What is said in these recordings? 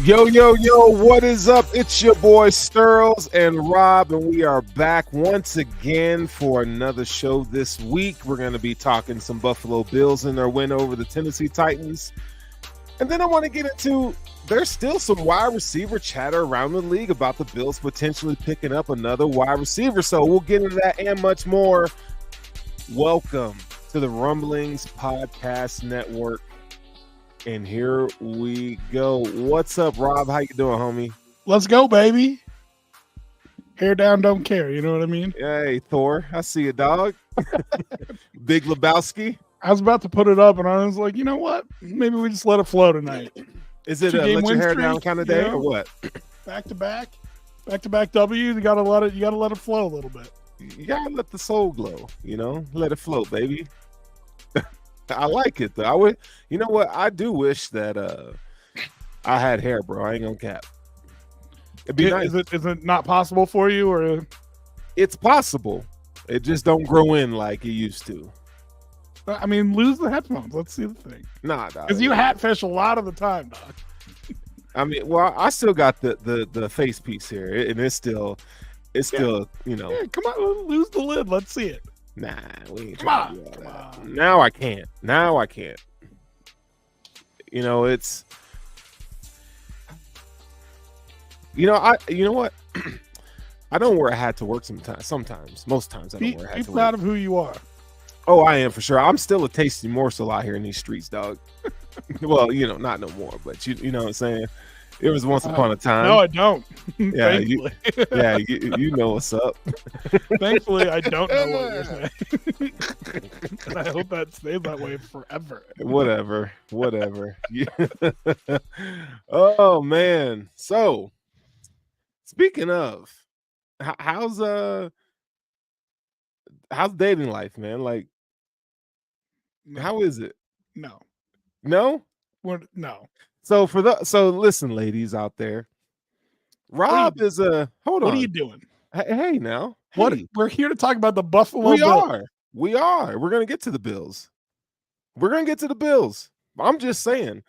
Yo, what is up? It's your boy Sterls and Rob, and we are back once again for another show this week. We're going to be talking some Buffalo Bills and their win over the Tennessee Titans. And then I want to get into, there's still some wide receiver chatter around the league about the Bills potentially picking up another wide receiver. So we'll get into that and much more. Welcome to the Rumblings Podcast Network. And here we go. What's up, Rob? How you doing, homie? Let's go, baby. Hair down, don't care. You know what I mean? Hey, Thor. I see you, dog. Big Lebowski. I was about to put it up, and I was like, you know what? Maybe we just let it flow tonight. Is it a let your hair down kind of day, or what? Back to back W. You gotta let it flow a little bit. You gotta let the soul glow. Let it float, baby. I like it though. You know what? I do wish that I had hair, bro. I ain't gonna cap. It'd be nice. Is it not possible for you, or? It's possible. It just don't grow in like it used to. I mean, lose the headphones. Let's see the thing. Nah, dog. Because you hatfish a lot of the time, dog. I mean, well, I still got the face piece here, and it's still. Yeah, come on, lose the lid. Let's see it. Nah, we ain't trying to do all that. Now I can't. It's. You know what? I don't wear a hat to work sometimes. Most times I don't wear a hat to work. Be proud of who you are. Oh, I am for sure. I'm still a tasty morsel out here in these streets, dog. Well, not no more, but you know what I'm saying? It was once upon a time. No, I don't. Yeah, you know what's up. Thankfully, I don't know what you're saying. And I hope that stays that way forever. Whatever. Oh, man. So, speaking of, how's dating life, man? Like, how is it? No? No. So listen, ladies out there, Rob is hold on. What are you doing? Hey, now. What? Hey. We're here to talk about the Buffalo Bills. We are. We're gonna get to the Bills. I'm just saying,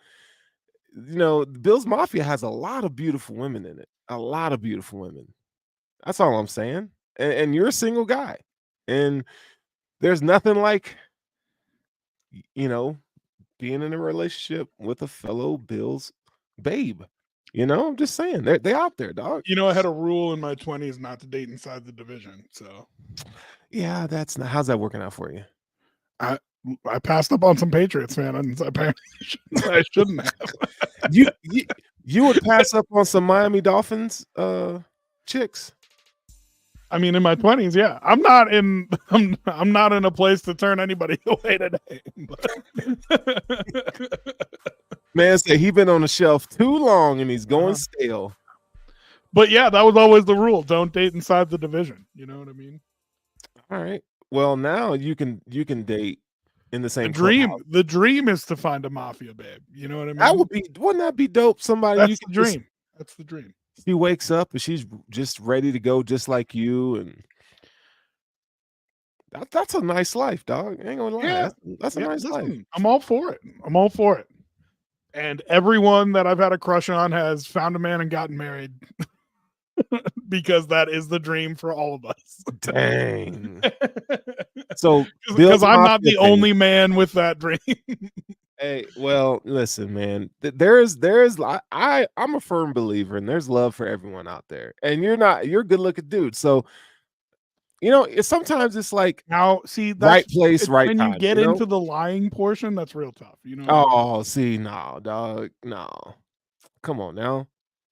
the Bills Mafia has a lot of beautiful women in it. A lot of beautiful women. That's all I'm saying. And you're a single guy, and there's nothing like, being in a relationship with a fellow Bills babe. I'm just saying, they out there, dog. I had a rule in my 20s not to date inside the division. So, yeah, how's that working out for you? I passed up on some Patriots, man. And apparently, I shouldn't have. you would pass up on some Miami Dolphins chicks. I mean, in my 20s, yeah. I'm not in a place to turn anybody away today. Man said he been on the shelf too long and he's going stale. But yeah, that was always the rule. Don't date inside the division. You know what I mean? All right. Well, now you can date in the same clubhouse. The dream is to find a mafia babe. You know what I mean? Wouldn't that be dope? Somebody That's the dream. That's the dream. She wakes up and she's just ready to go, just like you, and that's a nice life, dog. I ain't gonna lie. Yeah. That's a nice life. I'm all for it. And everyone that I've had a crush on has found a man and gotten married because that is the dream for all of us. Dang. So because I'm not the only man with that dream. Hey, well, listen, man. I'm a firm believer, and there's love for everyone out there. And you're a good-looking dude, so sometimes it's like now. See, right place, right time. When you get into the lying portion, that's real tough. Oh, see, no, dog, no. Come on now.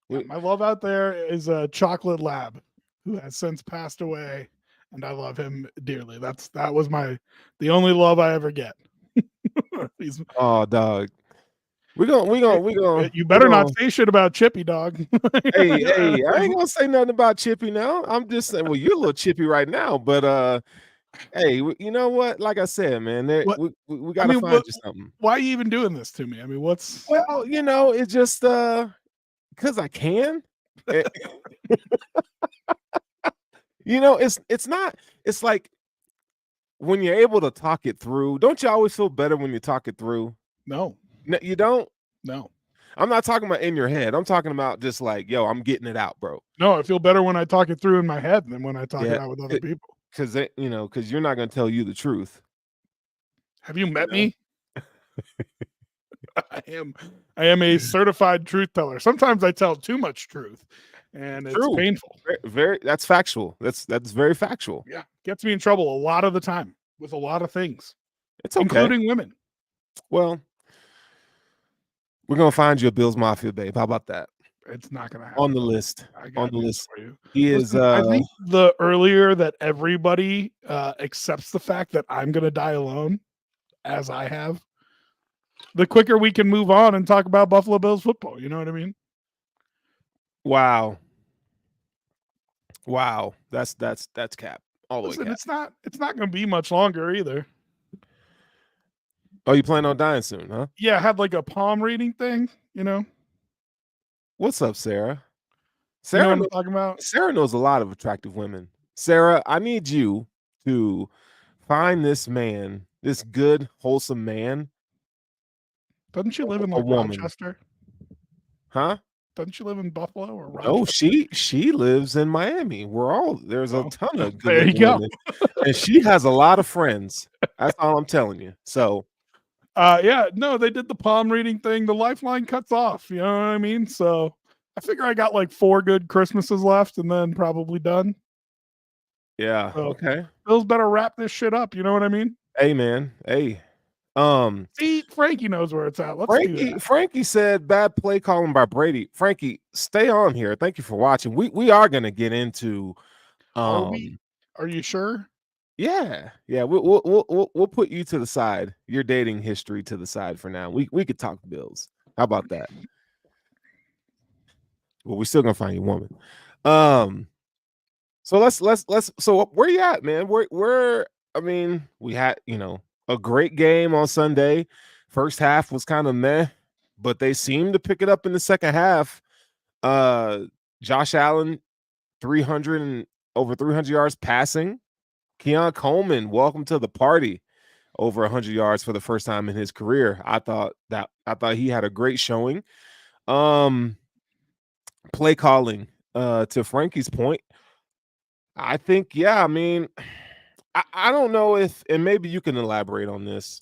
Yeah, my love out there is a chocolate lab who has since passed away, and I love him dearly. That was the only love I ever get. Oh, dog. We gonna. You better not say shit about Chippy, dog. hey, I ain't gonna say nothing about Chippy now. I'm just saying. Well, you're a little chippy right now, but hey, you know what? Like I said, man, we gotta find you something. Why are you even doing this to me? I mean, what's? Well, it's just because I can. It's not. It's like when you're able to talk it through. Don't you always feel better when you talk it through? No. You don't? No. I'm not talking about in your head. I'm talking about just like, yo, I'm getting it out, bro. No, I feel better when I talk it through in my head than when I talk it Yeah, out with other people. because because you're not gonna tell you the truth. Have you met know? me? I am a certified truth teller. Sometimes I tell too much truth, and it's True. painful. Very. That's factual. That's very factual. Yeah, gets me in trouble a lot of the time with a lot of things, It's okay. including women. Well, we're gonna find you a Bills Mafia babe. How about that? It's not going to On happen. the list. I On got the news list. for you. He is Listen, I think the earlier that everybody accepts the fact that I'm going to die alone, as I have, the quicker we can move on and talk about Buffalo Bills football. You know what I mean? wow. Wow. That's cap. All the way Listen, cap. it's not going to be much longer either. Oh, you plan on dying soon, huh? Yeah, I had like a palm reading thing, you know. What's up, Sarah? You know Sarah what I'm knows, talking about? Sarah knows a lot of attractive women. Sarah, I need you to find this man, this good, wholesome man, Doesn't she live in a like woman. Rochester? Huh? Doesn't she live in Buffalo or No, Rochester? she lives in Miami. There's a Oh, ton of good there you looking go. women. And she has a lot of friends. That's all I'm telling you. So Yeah, no, they did the palm reading thing. The lifeline cuts off. You know what I mean? So I figure I got like 4 good Christmases left, and then probably done. yeah, So okay. Bills better wrap this shit up. You know what I mean? Hey man. Hey. See, Frankie knows where it's at. Let's do Frankie that. Frankie said bad play calling by Brady. Frankie, stay on here. Thank you for watching. We are gonna get into Are we? um Are you sure? yeah, we'll put you to the side, your dating history to the side for now. We could talk Bills. How about that? Well, we're still gonna find you a woman. So let's so where you at, man? Where I mean, we had, a great game on Sunday. First half was kind of meh, but they seemed to pick it up in the second half. Uh Josh Allen, 300 and over 300 yards passing. Keon Coleman, welcome to the party. Over 100 yards for the first time in his career. I thought he had a great showing. Um Play calling, to Frankie's point, I think, yeah, I mean, I don't know if, and maybe you can elaborate on this,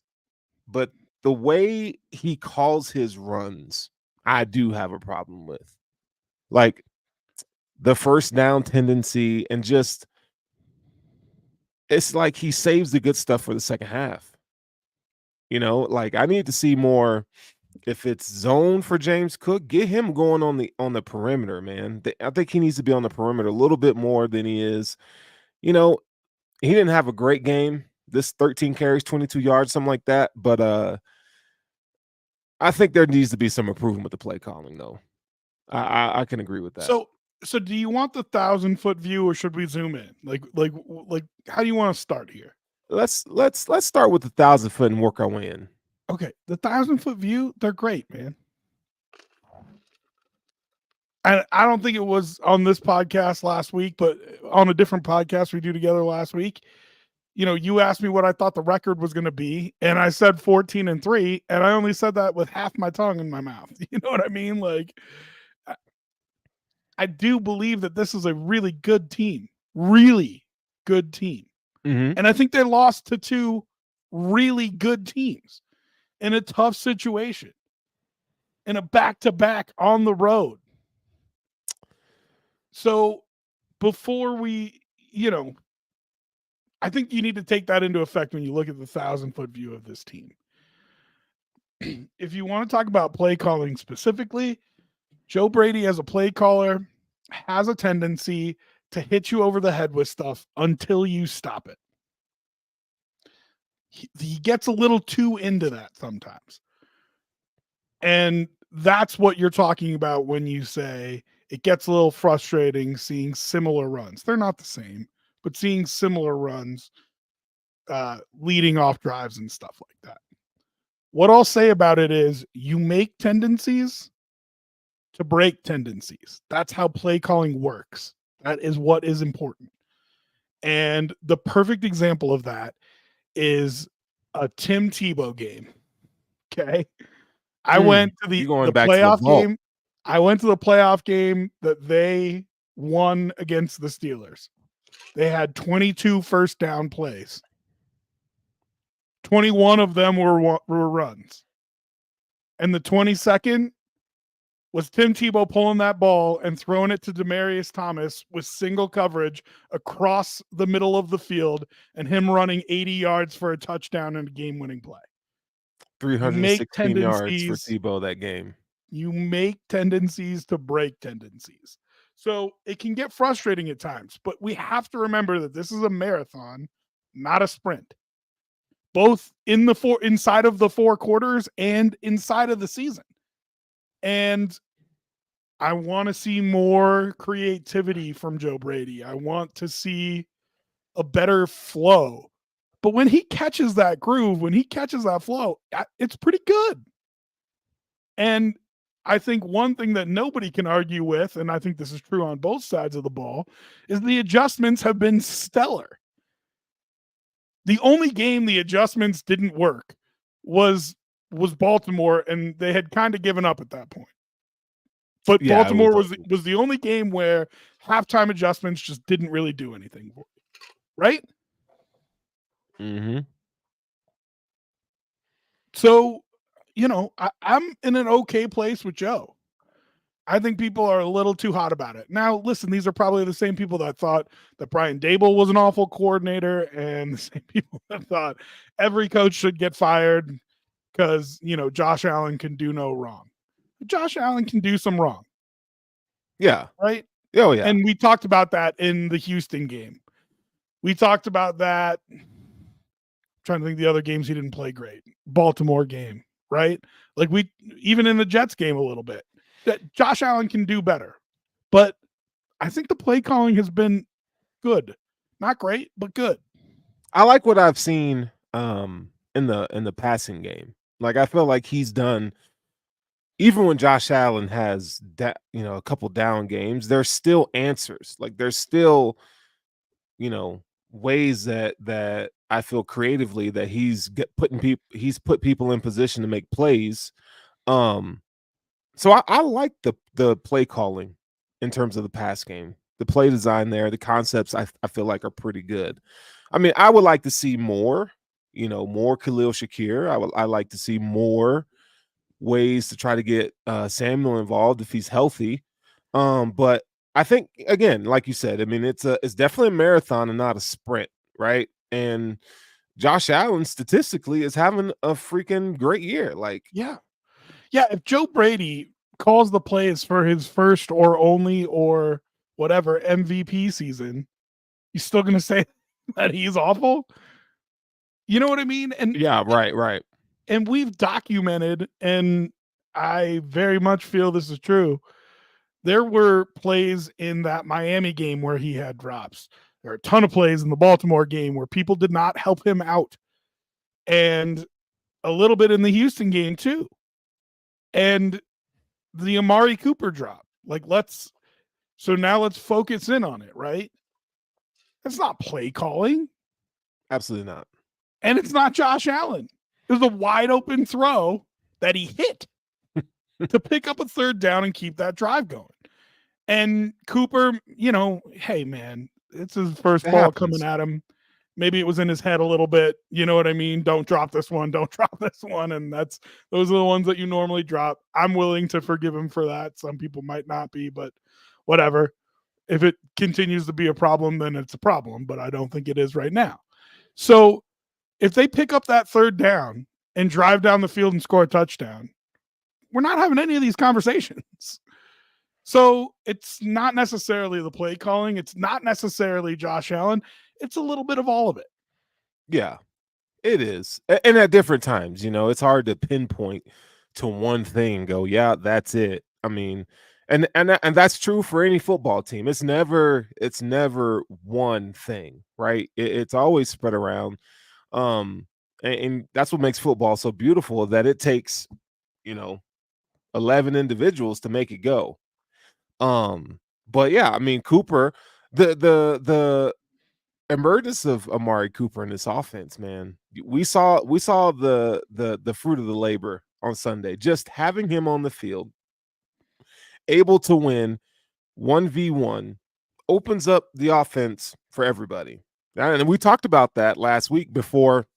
but the way he calls his runs, I do have a problem with. Like the first down tendency, and just it's like he saves the good stuff for the second half. Like I need to see more. If it's zone for James Cook, get him going on the perimeter, man. I think he needs to be on the perimeter a little bit more than he is. You know, he didn't have a great game. This 13 carries, 22 yards, something like that. But I think there needs to be some improvement with the play calling, though. I can agree with that. So do you want the 1,000-foot view, or should we zoom in? Like how do you want to start here? Let's start with the 1,000-foot and work our way in. Okay, the 1,000-foot view, they're great, man. And I don't think it was on this podcast last week, but on a different podcast we do together last week. You asked me what I thought the record was going to be, and I said 14-3, and I only said that with half my tongue in my mouth. You know what I mean? Like, I do believe that this is a really good team, really good team. Mm-hmm. And I think they lost to 2 really good teams in a tough situation, in a back-to-back on the road. So before we, I think you need to take that into effect when you look at the 1,000-foot view of this team. If you want to talk about play calling specifically, Joe Brady as a play caller has a tendency to hit you over the head with stuff until you stop it. He gets a little too into that sometimes. And that's what you're talking about when you say it gets a little frustrating seeing similar runs. They're not the same, but seeing similar runs leading off drives and stuff like that. What I'll say about it is you make tendencies to break tendencies. That's how play calling works. That is what is important. And the perfect example of that is a Tim Tebow game. Okay. I went to You're the going back to the playoff vault. game. I went to the playoff game that they won against the Steelers. They had 22 first down plays. 21 of them were runs. And the 22nd was Tim Tebow pulling that ball and throwing it to Demaryius Thomas with single coverage across the middle of the field and him running 80 yards for a touchdown and a game-winning play. 316 yards for Tebow that game. You make tendencies to break tendencies. So it can get frustrating at times, but we have to remember that this is a marathon, not a sprint. Both inside of the 4 quarters and inside of the season. And I want to see more creativity from Joe Brady. I want to see a better flow. But when he catches that groove, when he catches that flow, it's pretty good. And I think one thing that nobody can argue with, and I think this is true on both sides of the ball, is the adjustments have been stellar. The only game the adjustments didn't work was Baltimore, and they had kind of given up at that point. But yeah, Baltimore was the only game where halftime adjustments just didn't really do anything for you, right? Mm-hmm. So, I'm in an okay place with Joe. I think people are a little too hot about it. Now, listen, these are probably the same people that thought that Brian Daboll was an awful coordinator and the same people that thought every coach should get fired because, Josh Allen can do no wrong. Josh Allen can do some wrong. Yeah. Right? Oh, yeah. And we talked about that in the Houston game. We talked about that. I'm trying to think the other games he didn't play great. Baltimore game, right? Like even in the Jets game a little bit. That Josh Allen can do better. But I think the play calling has been good. Not great, but good. I like what I've seen in the passing game. Like I feel like he's done, even when Josh Allen has a couple down games, there's still answers. Like there's still, ways that I feel creatively that he's put people in position to make plays. So I like the play calling in terms of the pass game, the play design there, the concepts I feel like are pretty good. I mean, I would like to see more, more Khalil Shakir. I like to see more ways to try to get Samuel involved if he's healthy. But I think again, like you said, I mean, it's definitely a marathon and not a sprint, right? And Josh Allen statistically is having a freaking great year. Like, yeah. If Joe Brady calls the plays for his first or only or whatever MVP season, you still going to say that he's awful? You know what I mean? And yeah, right. And we've documented, and I very much feel this is true. There were plays in that Miami game where he had drops. There are a ton of plays in the Baltimore game where people did not help him out. And a little bit in the Houston game too. And the Amari Cooper drop. So now let's focus in on it, right? It's not play calling. Absolutely not. And it's not Josh Allen. It was a wide open throw that he hit to pick up a third down and keep that drive going. And Cooper, hey, man, it's his first ball coming at him. Maybe it was in his head a little bit. You know what I mean? Don't drop this one. Don't drop this one. And those are the ones that you normally drop. I'm willing to forgive him for that. Some people might not be, but whatever. If it continues to be a problem, then it's a problem, but I don't think it is right now. So if they pick up that third down and drive down the field and score a touchdown, we're not having any of these conversations. So it's not necessarily the play calling. It's not necessarily Josh Allen. It's a little bit of all of it. Yeah, it is. And at different times, it's hard to pinpoint to one thing and go, yeah, that's it. I mean, and that's true for any football team. It's never one thing, right? It's always spread around. And that's what makes football so beautiful, that it takes, 11 individuals to make it go. But yeah, I mean, Cooper, the emergence of Amari Cooper in this offense, man, we saw the fruit of the labor on Sunday. Just having him on the field, able to win 1v1, opens up the offense for everybody. And we talked about that last week before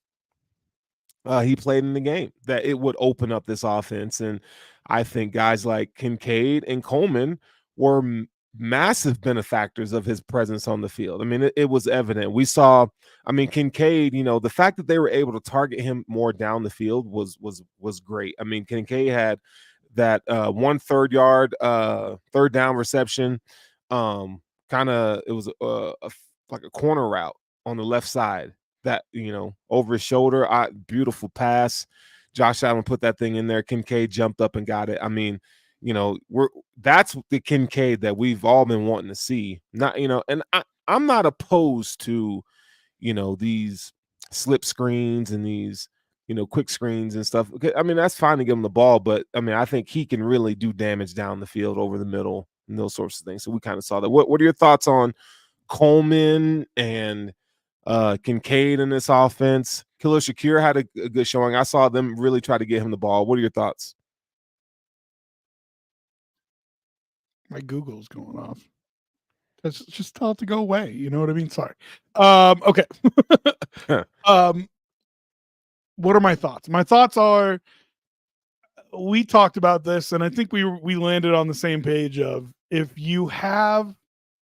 he played in the game, that it would open up this offense. And I think guys like Kincaid and Coleman were massive benefactors of his presence on the field. I mean, it was evident. We saw, I mean, Kincaid, the fact that they were able to target him more down the field was great. I mean, Kincaid had that third down reception. It was like a corner route on the left side that, over his shoulder. Beautiful pass. Josh Allen put that thing in there. Kincaid jumped up and got it. I mean, that's the Kincaid that we've all been wanting to see. Not, and I'm not opposed to, these slip screens and these, quick screens and stuff. I mean, that's fine to give him the ball, but I mean, I think he can really do damage down the field over the middle and those sorts of things. So we kind of saw that. What are your thoughts on Coleman and Kincaid in this offense? Khalil Shakir had a good showing. I saw them really try to get him the ball. What are your thoughts? My Google's going off. Just tell it to go away. You know what I mean? Sorry. Okay. What are my thoughts? My thoughts are, we talked about this, and I think we landed on the same page of, if you have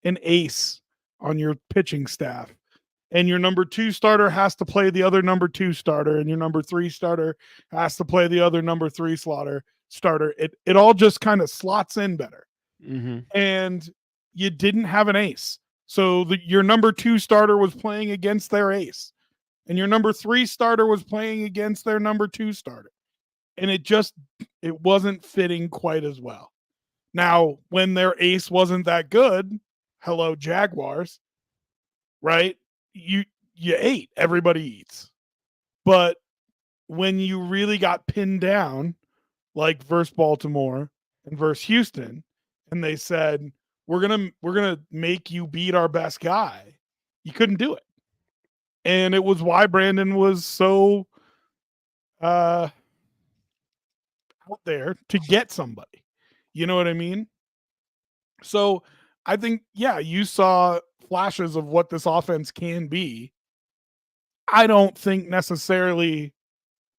an ace on your pitching staff and your number 2 starter has to play the other number 2 starter, and your number 3 starter has to play the other number 3 starter, it all just kind of slots in better. Mm-hmm. And you didn't have an ace. So your number 2 starter was playing against their ace, and your number 3 starter was playing against their number 2 starter. And it wasn't fitting quite as well. Now, when their ace wasn't that good, hello Jaguars, right? You ate, everybody eats. But when you really got pinned down, like versus Baltimore and versus Houston, and they said, we're gonna make you beat our best guy, you couldn't do it. And it was why Brandon was so out there to get somebody. You know what I mean? So I think, yeah, you saw flashes of what this offense can be. I don't think necessarily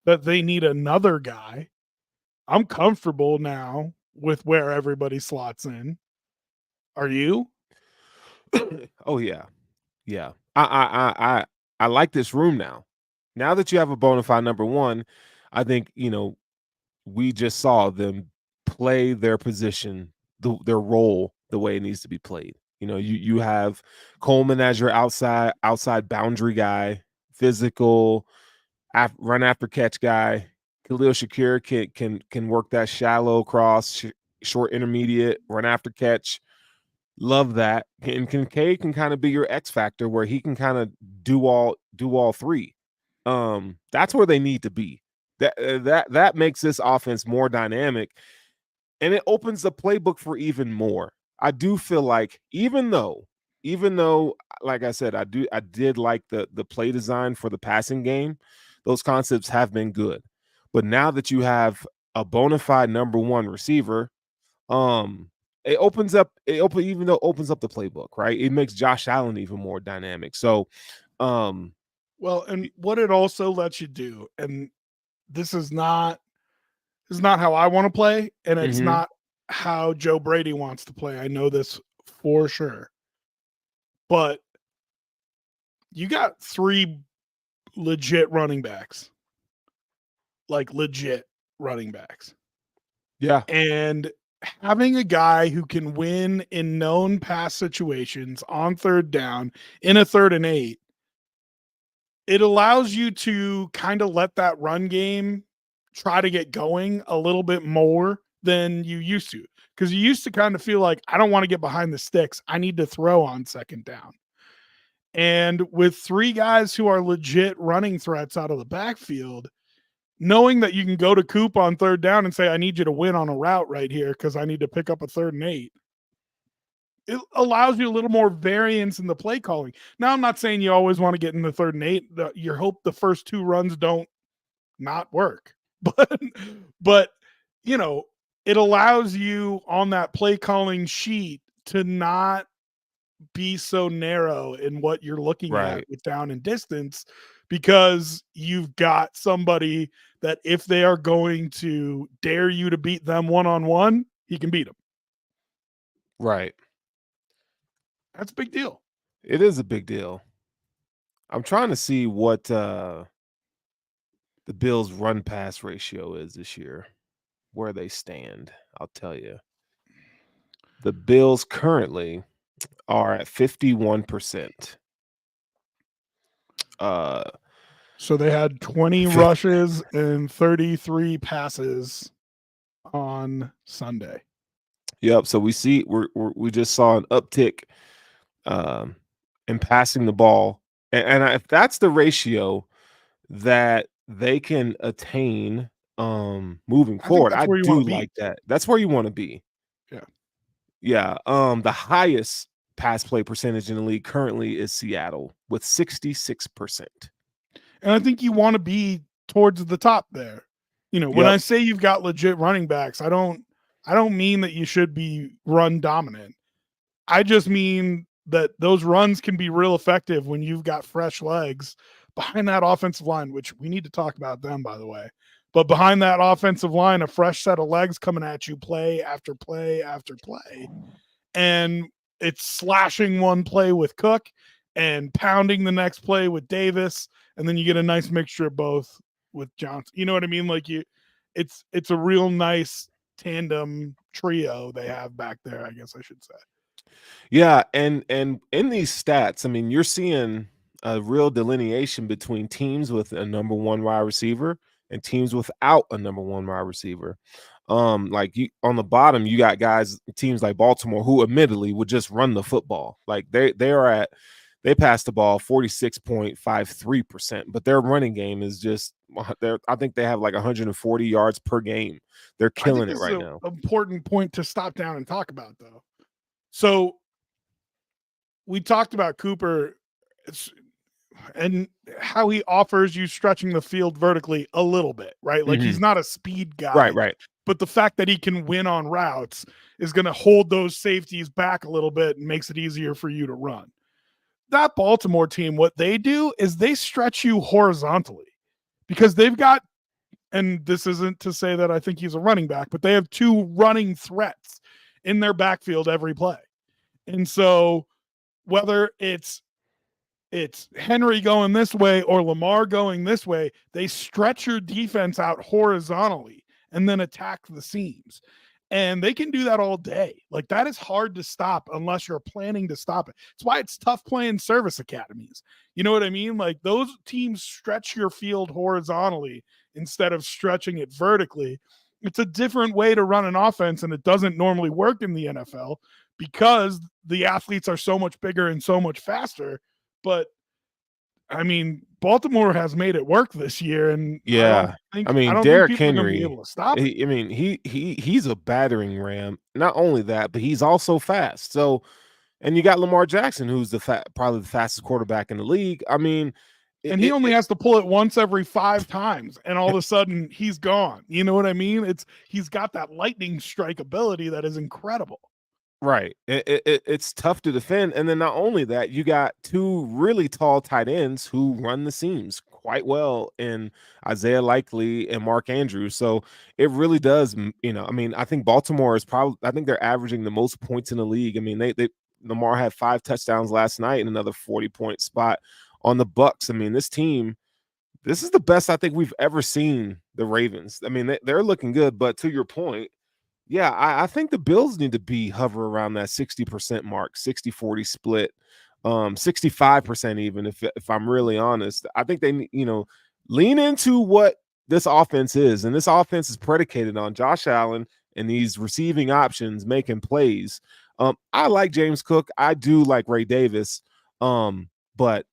that they need another guy. I'm comfortable now with where everybody slots in. Are you? Oh yeah. Yeah. I like this room now. Now that you have a bona fide number 1, I think, we just saw them play their position, their role, the way it needs to be played. You have Coleman as your outside boundary guy, physical, run after catch guy. Khalil Shakir can work that shallow cross, short intermediate, run after catch. Love that. And Kincaid can kind of be your X factor, where he can kind of do all three. That's where they need to be. That makes this offense more dynamic, and it opens the playbook for even more. I do feel like, even though, like I said, I did like the play design for the passing game. Those concepts have been good, but now that you have a bona fide number 1 receiver, it opens up the playbook, right? It makes Josh Allen even more dynamic. So, well, and what it also lets you do, and this is not how I want to play, and it's not how Joe Brady wants to play. I know this for sure. But you got 3 legit running backs. Like legit running backs. Yeah. And having a guy who can win in known pass situations on third down in a 3rd and 8, it allows you to kind of let that run game try to get going a little bit more than you used to. Because you used to kind of feel like, I don't want to get behind the sticks. I need to throw on 2nd down. And with 3 guys who are legit running threats out of the backfield, knowing that you can go to Coop on 3rd down and say, I need you to win on a route right here because I need to pick up a 3rd and 8. It allows you a little more variance in the play calling. Now, I'm not saying you always want to get in the 3rd and 8. You hope the first 2 runs don't not work. but but you know, it allows you on that play calling sheet to not be so narrow in what you're looking at Right. with down and distance, because you've got somebody that if they are going to dare you to beat them one-on-one, he can beat them. Right. That's a big deal. It is a big deal. I'm trying to see what the Bills run pass ratio is this year, where they stand. I'll tell you. The Bills currently are at 51%. Uh So they had 20 fif- rushes and 33 passes on Sunday. Yep, so we just saw an uptick in passing the ball. If that's the ratio that they can attain moving I think forward, that's I where you want do to be. like that. That's where you want to be. Yeah. Yeah. The highest pass play percentage in the league currently is Seattle with 66%. And I think you want to be towards the top there. You know, when Yep. I say you've got legit running backs, I don't mean that you should be run dominant. I just mean that those runs can be real effective when you've got fresh legs behind that offensive line, which we need to talk about them, by the way. But behind that offensive line, a fresh set of legs coming at you play after play after play. And it's slashing one play with Cook and pounding the next play with Davis. And then you get a nice mixture of both with Johnson. You know what I mean? Like it's a real nice tandem trio they have back there, I guess I should say. Yeah, and in these stats, I mean, you're seeing a real delineation between teams with a number one wide receiver and teams without a number one wide receiver. Like you on the bottom, you got teams like Baltimore who admittedly would just run the football. Like they pass the ball 46.53%, but their running game is just I think they have like 140 yards per game. They're I think killing it this is right an now. important point to stop down and talk about, though. So we talked about Cooper and how he offers you stretching the field vertically a little bit, right? Like Mhm. he's not a speed Right, guy, right. but the fact that he can win on routes is going to hold those safeties back a little bit and makes it easier for you to run. That Baltimore team, what they do is they stretch you horizontally because they've got, and this isn't to say that I think he's a running back, but they have two running threats in their backfield every play. And so whether it's Henry going this way or Lamar going this way, they stretch your defense out horizontally and then attack the seams. And they can do that all day. Like that is hard to stop unless you're planning to stop it. It's why it's tough playing service academies. You know what I mean? Like those teams stretch your field horizontally instead of stretching it vertically. It's a different way to run an offense, and it doesn't normally work in the NFL because the athletes are so much bigger and so much faster. But I mean, Baltimore has made it work this year, and Yeah. I I mean, don't think Derrick people are going to be Henry, able to stop it. I mean, he's a battering ram. Not only that, but he's also fast. So, and you got Lamar Jackson, who's probably the fastest quarterback in the league. I mean, And he only has to pull it once every 5 times, and all of a sudden he's gone. You know what I mean? He's got that lightning strike ability that is incredible. right. It's tough to defend. And then not only that, you got two really tall tight ends who run the seams quite well in Isaiah Likely and Mark Andrews. So it really does, I mean, I think Baltimore is I think they're averaging the most points in the league. I mean, Lamar had 5 touchdowns last night and another 40-point spot on the Bucks. I mean, this is the best I think we've ever seen the Ravens. I mean, they're looking good, but to your point, yeah, I think the Bills need to hover around that 60% mark, 60-40 split, 65% even if I'm really honest. I think they lean into what this offense is, and this offense is predicated on Josh Allen and these receiving options making plays. I like James Cook. I do like Ray Davis. But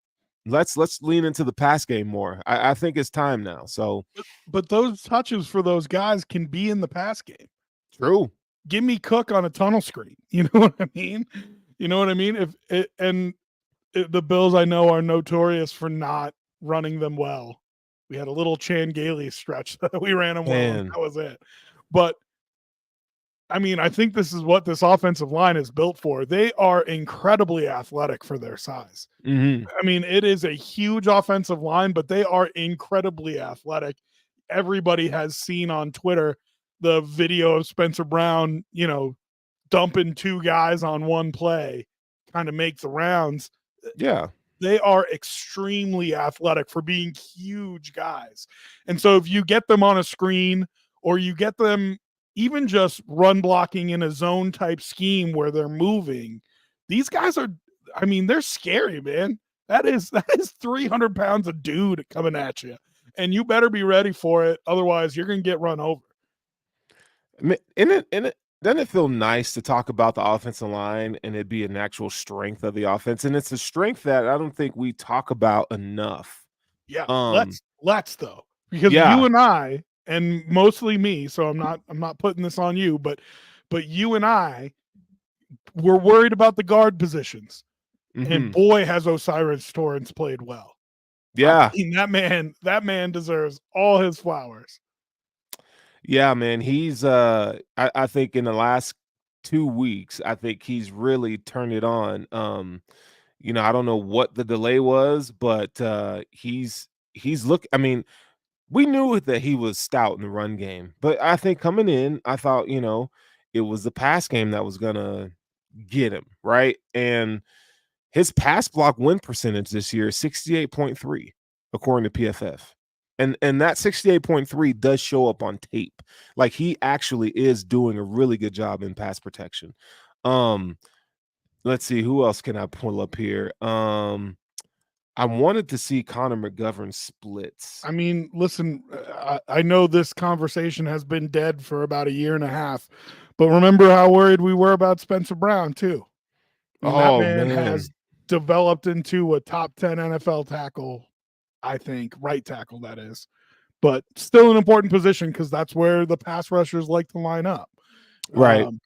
let's lean into the pass game more. I think it's time now. So But those touches for those guys can be in the pass game. true. Give me Cook on a tunnel screen. You know what I mean? You know what I mean? The Bills I know are notorious for not running them well. We had a little Chan Gailey stretch that we ran him well, and Man. that was it. But I mean, I think this is what this offensive line is built for. They are incredibly athletic for their size. Mhm. I mean, it is a huge offensive line, but they are incredibly athletic. Everybody has seen on Twitter the video of Spencer Brown, dumping two guys on one play, kind of make the rounds. Yeah. They are extremely athletic for being huge guys. And so if you get them on a screen or you get them even just run blocking in a zone type scheme where they're moving, these guys are, I mean, they're scary, man. That is 300 pounds of dude coming at you. And you better be ready for it. Otherwise, you're going to get run over. I mean, doesn't it feel nice to talk about the offensive line and it be an actual strength of the offense? And it's a strength that I don't think we talk about enough. Yeah, Um, let's though, because you yeah. and I, and mostly me, so I'm not putting this on you, but you and I were worried about the guard positions, and Mhm. boy has Osiris Torrance played well. I Yeah. mean, that man deserves all his flowers. Yeah, man. He's I think in the last 2 weeks, I think he's really turned it on. I don't know what the delay was, but he's look I mean, we knew that he was stout in the run game, but I think coming in, I thought, it was the pass game that was gonna get him, right? And his pass block win percentage this year is 68.3 according to PFF. And that 68.3 does show up on tape. Like he actually is doing a really good job in pass protection. Um let's see who else can I pull up here. I wanted to see Connor McGovern splits. I mean, listen, I know this conversation has been dead for about a year and a half, but remember how worried we were about Spencer Brown too. I mean, that Oh man has man. developed into a top 10 NFL tackle, I think, right tackle, that is. But still an important position because that's where the pass rushers like to line up. Right. Um,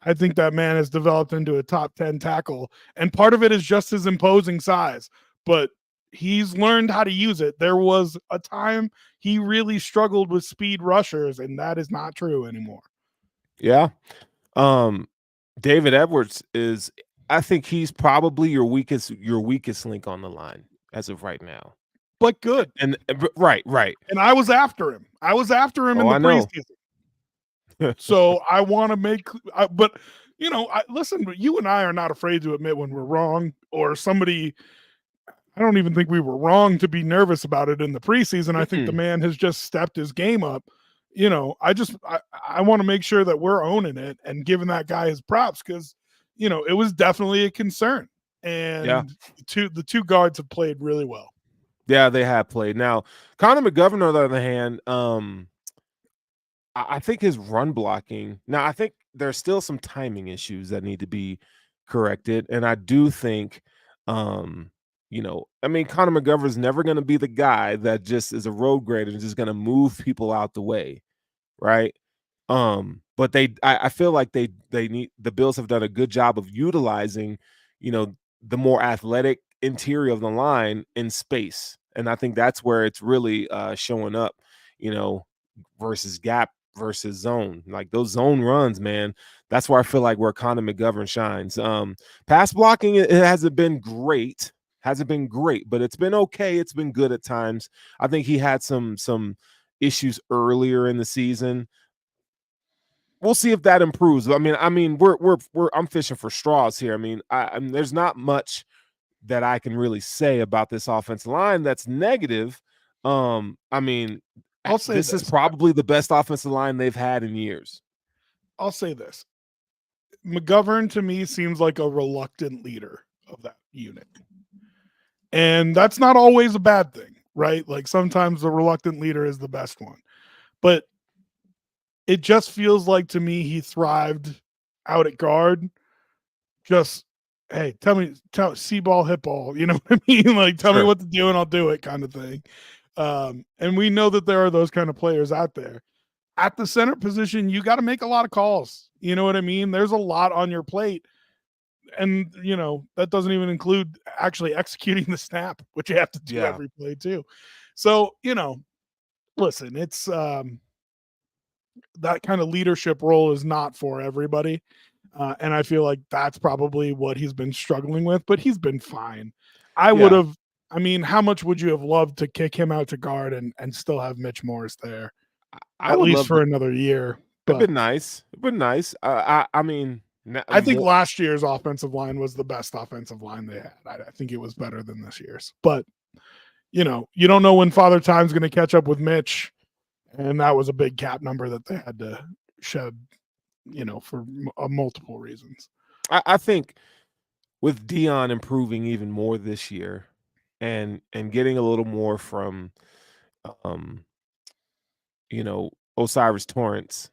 I think that man has developed into a top 10 tackle. And part of it is just his imposing size, but he's learned how to use it. There was a time he really struggled with speed rushers, and that is not true anymore. Yeah. Um David Edwards is I think he's probably your weakest link on the line as of right now. But good. Right, right. And I was after him. I was after him Oh, in the I know. preseason. So I want to but listen, but you and I are not afraid to admit when we're wrong or somebody. I don't even think we were wrong to be nervous about it in the preseason. I think the Mm-mm. man has just stepped his game up. I want to make sure that we're owning it and giving that guy his props because, it was definitely a concern. Yeah. And the two guards have played really well. Yeah, they have played. Now, Connor McGovern, on the other hand, I think his run blocking. Now, I think there's still some timing issues that need to be corrected, and I do think, I mean, Connor McGovern's never going to be the guy that just is a road grader and just going to move people out the way, right? But I feel like they need the Bills have done a good job of utilizing, the more athletic interior of the line in space, and I think that's where it's really showing up, you know, versus gap versus zone. Like those zone runs, man. That's where I feel like where Connor McGovern shines. Pass blocking it hasn't been great. Hasn't been great, but it's been okay. It's been good at times. I think he had some issues earlier in the season. We'll see if that improves. I mean, we're I'm fishing for straws here. I mean, there's not much that I can really say about this offensive line that's negative. I mean, I'll say this is this. probably the best offensive line they've had in years. I'll say this. McGovern to me seems like a reluctant leader of that unit. And that's not always a bad thing, right? Like sometimes the reluctant leader is the best one. But it just feels like to me he thrived out at guard. Just hey, tell see ball, hit ball. You know what I mean? Like tell me Sure. what to do and I'll do it kind of thing. And we know that there are those kind of players out there. At the center position, you got to make a lot of calls. You know what I mean? There's a lot on your plate. And that doesn't even include actually executing the snap, which you have to do Yeah. every play too. So, listen, it's that kind of leadership role is not for everybody. And I feel like that's probably what he's been struggling with, but he's been fine. I would Yeah, have, I mean, how much would you have loved to kick him out to guard and still have Mitch Morris there, I at would least love for to. another year? It'd But been nice. It'd been nice. I mean, I think more. last year's offensive line was the best offensive line they had. I think it was better than this year's. But, you don't know when Father Time's going to catch up with Mitch. And that was a big cap number that they had to shed, for multiple reasons. I think with Dion improving even more this year, and getting a little more from, um, Osiris Torrance,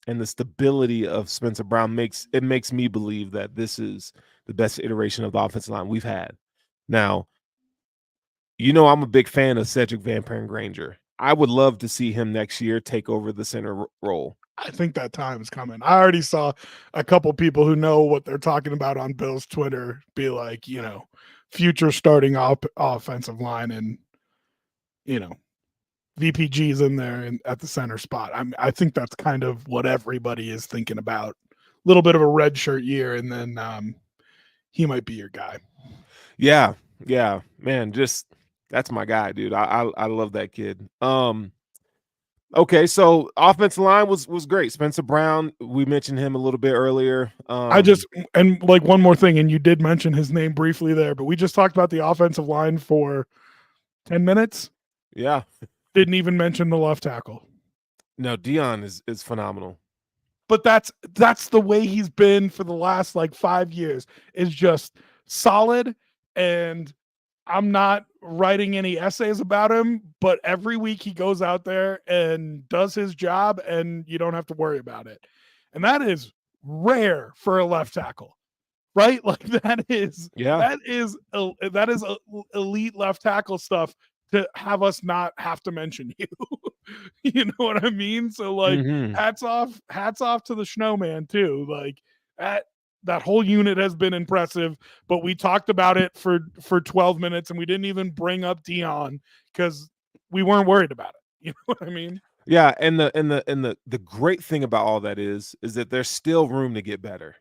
and the stability of Spencer Brown makes me believe that this is the best iteration of the offensive line we've had. Now, I'm a big fan of Cedric Van Pern Granger. I would love to see him next year take over the center role. I think that time is coming. I already saw a couple people who know what they're talking about on Bill's Twitter be like, future starting offensive line, and you know VPG's in there and at the center spot. I think that's kind of what everybody is thinking about. A little bit of a red shirt year, and then he might be your guy. Yeah, yeah, man, just that's my guy, dude. I love that kid. Okay, so offensive line was great. Spencer Brown, we mentioned him a little bit earlier. And like one more thing, and you did mention his name briefly there, but we just talked about the offensive line for 10 minutes. Yeah. Didn't even mention the left tackle. No, Dion is phenomenal. But that's the way he's been for the last like 5 years. Is just solid, and I'm not writing any essays about him, but every week he goes out there and does his job, and you don't have to worry about it. And that is rare for a left tackle, right? Like that is elite left tackle stuff to have us not have to mention you. You know what I mean? So like Mhm. hats off to the snowman too. Like that whole unit has been impressive, but we talked about it for 12 minutes and we didn't even bring up Dion because we weren't worried about it. You know what I mean? Yeah, and the great thing about all that is that there's still room to get better.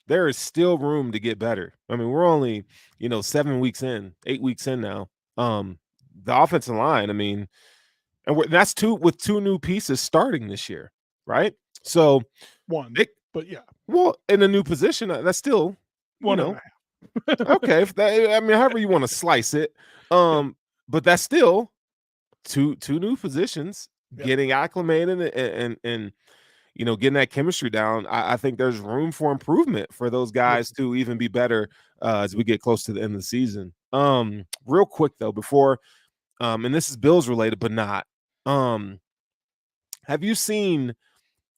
There is still room to get better. I mean, we're only, 7 weeks in, 8 weeks in now. The offensive line, I mean, and that's two new pieces starting this year, right? So One, it, but yeah, well, in a new position, that's still, you one and know, a half. okay. If that, I mean, however you want to slice it, Yeah, but that's still two new positions yeah, getting acclimated and getting that chemistry down. I think there's room for improvement for those guys listen, to even be better as we get close to the end of the season. Real quick though, before and this is Bills related, but not. Um, have you seen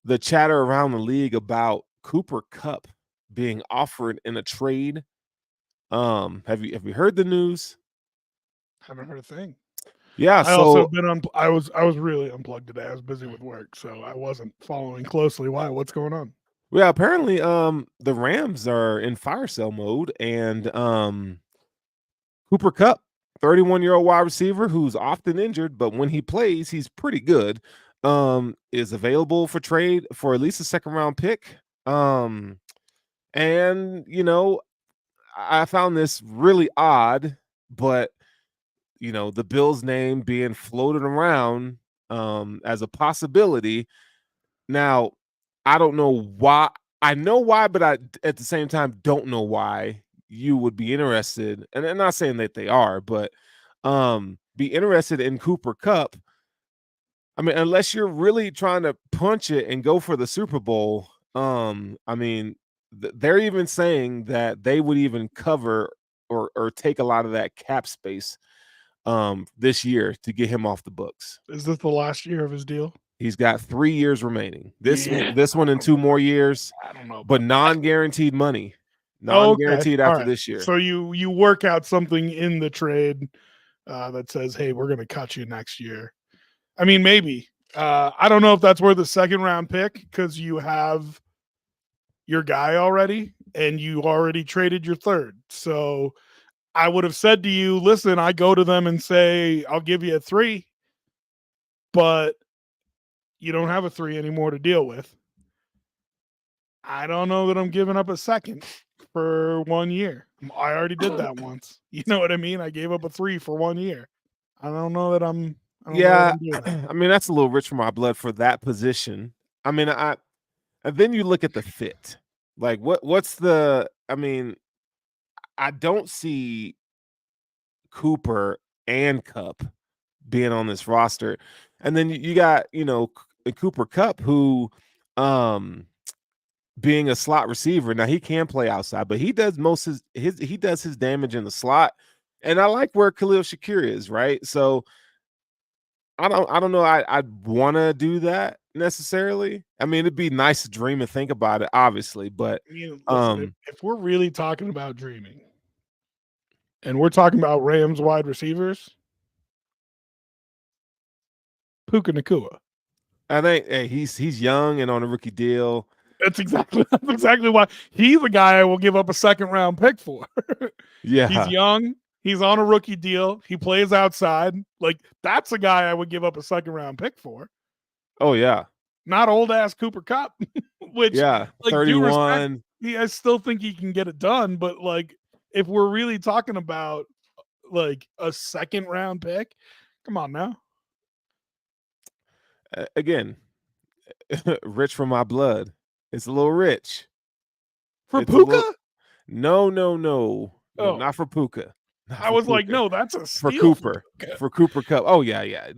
the chatter around the league about Cooper Kupp being offered in a trade? Have you heard the news? haven't heard a thing. Yeah, I also so been on. I was really unplugged today. I was busy with work, so I wasn't following closely. Why? What's going on? yeah, apparently the Rams are in fire sale mode, and Cooper Kupp, 31-year-old wide receiver who's often injured, but when he plays, he's pretty good. Is available for trade for at least a second round pick. And I found this really odd, but the Bills name being floated around as a possibility. Now, I don't know why. I know why, but I at the same time don't know why you would be interested. And I'm not saying that they are, but be interested in Cooper Kupp. I mean, unless you're really trying to punch it and go for the Super Bowl. I mean, they're even saying that they would even cover or take a lot of that cap space this year to get him off the books. Is this the last year of his deal? He's got 3 years remaining. This Yeah, this one and 2 more years, I don't know but about that. non-guaranteed money. Oh, okay, Non-guaranteed all after right. this year. So you work out something in the trade that says, "Hey, we're going to cut you next year." I mean, maybe. I don't know if that's worth a second round pick because you have your guy already and you already traded your third. So I would have said to you, listen, I go to them and say, I'll give you a 3, but you don't have a 3 anymore to deal with. I don't know that I'm giving up a second for 1 year. I already did that once. You know what I mean? I gave up a 3 for 1 year. I don't know that I'm Yeah, doing that. I mean that's a little rich for my blood for that position. I mean, and then you look at the fit. Like what's the I mean, I don't see Cooper and Cup being on this roster. And then you got, Cooper Cup who being a slot receiver. Now he can play outside, but he does most his he does his damage in the slot. And I like where Khalil Shakir is, right? So I don't know. I'd want to do that necessarily. I mean, it'd be nice to dream and think about it, obviously, but I mean, listen, if we're really talking about dreaming and we're talking about Rams wide receivers, Puka Nacua. I think he's young and on a rookie deal. That's exactly why he's a guy I will give up a second round pick for. He's Yeah. young. He's on a rookie deal. He plays outside. Like, that's a guy I would give up a second round pick for. Oh yeah. Not old ass Cooper Cup, which, Yeah. like, due respect, 31. I still think he can get it done. But like, if we're really talking about like a second round pick, come on now. Again, rich for my blood. It's a little rich. For It's a Puka? little No, Oh. not for Puka. Not I for was like, Puka. no, that's a For steal Cooper. For Cooper Cup. Oh yeah.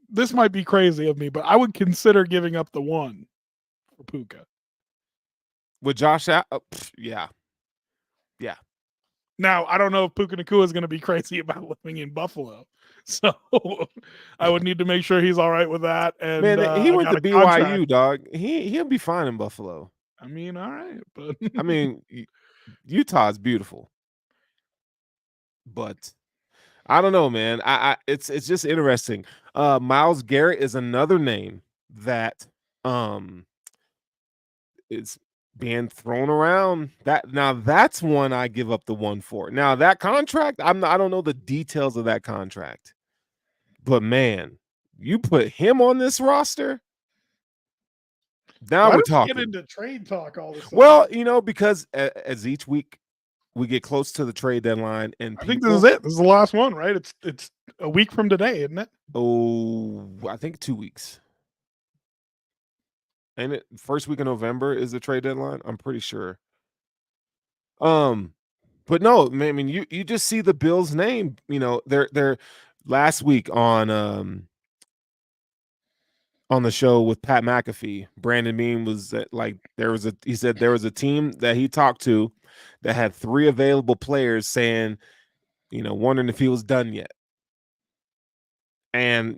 This might be crazy of me, but I would consider giving up the 1 for Puka. With Josh out, yeah. Yeah. Now, I don't know if Puka Nacua is going to be crazy about living in Buffalo. So I would need to make sure he's all right with that. And Man, he I went got to a BYU, contract. dog. He'll be fine in Buffalo. I mean, all right, but I mean, Utah's beautiful, but I don't know, man. It's just interesting. Myles Garrett is another name that is being thrown around. That's one I give up the 1 for. Now that contract, I don't know the details of that contract, but man, you put him on this roster. Now why we're did we get talking. into trade talk all of a sudden? Well, because as each week we get close to the trade deadline, and I think this is it. This is the last one, right? It's a week from today, isn't it? Oh, I think 2 weeks. And it first week of November is the trade deadline. I'm pretty sure. But no, man, I mean, you just see the Bills' name. They're last week on the show with Pat McAfee. Brandon Beam was he said there was a team that he talked to that had 3 available players saying, wondering if he was done yet. And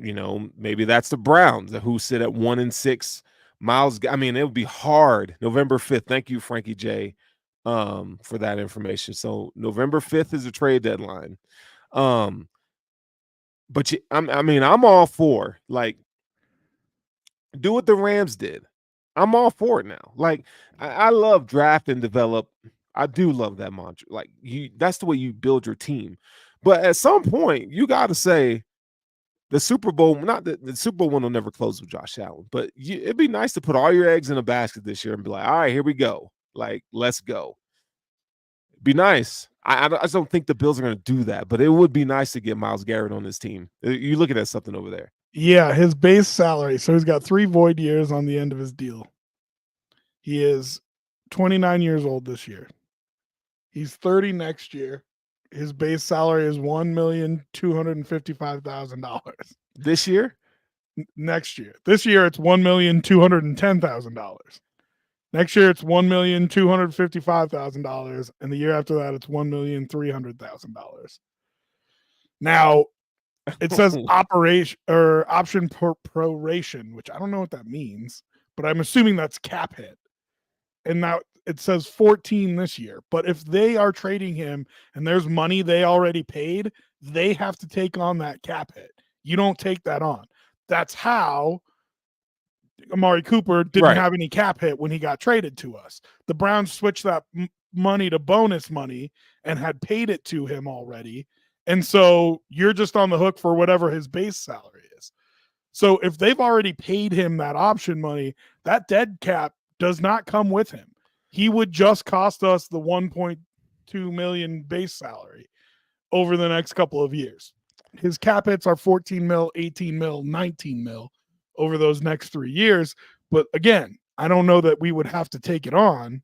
maybe that's the Browns who sit at 1-6. Miles, I mean, it would be hard. November 5th. Thank you, Frankie J, for that information. So November 5th is the trade deadline. But I'm all for, like, do what the Rams did. I'm all for it now. Like, I love draft and develop. I do love that mantra. Like, that's the way you build your team. But at some point, you got to say, the Super Bowl, not the Super Bowl one will never close with Josh Allen, but it'd be nice to put all your eggs in a basket this year and be like, all right, here we go. Like, let's go. Be nice. I just don't think the Bills are going to do that, but it would be nice to get Myles Garrett on this team. You looking at something over there. Yeah, his base salary. So he's got 3 void years on the end of his deal. He is 29 years old this year. He's 30 next year. His base salary is $1,255,000. This year? Next year. This year it's $1,210,000. Next year it's $1,255,000, and the year after that it's $1,300,000. Now it says operation or option proration, which I don't know what that means, but I'm assuming that's cap hit. And now it says 14 this year. But if they are trading him and there's money they already paid, they have to take on that cap hit. You don't take that on. That's how Amari Cooper didn't have any cap hit when he got traded to us. The Browns switched that money to bonus money and had paid it to him already. And so you're just on the hook for whatever his base salary is. So if they've already paid him that option money, that dead cap does not come with him. He would just cost us the 1.2 million base salary over the next couple of years. His cap hits are 14 mil, 18 mil, 19 mil over those next 3 years. But again, I don't know that we would have to take it on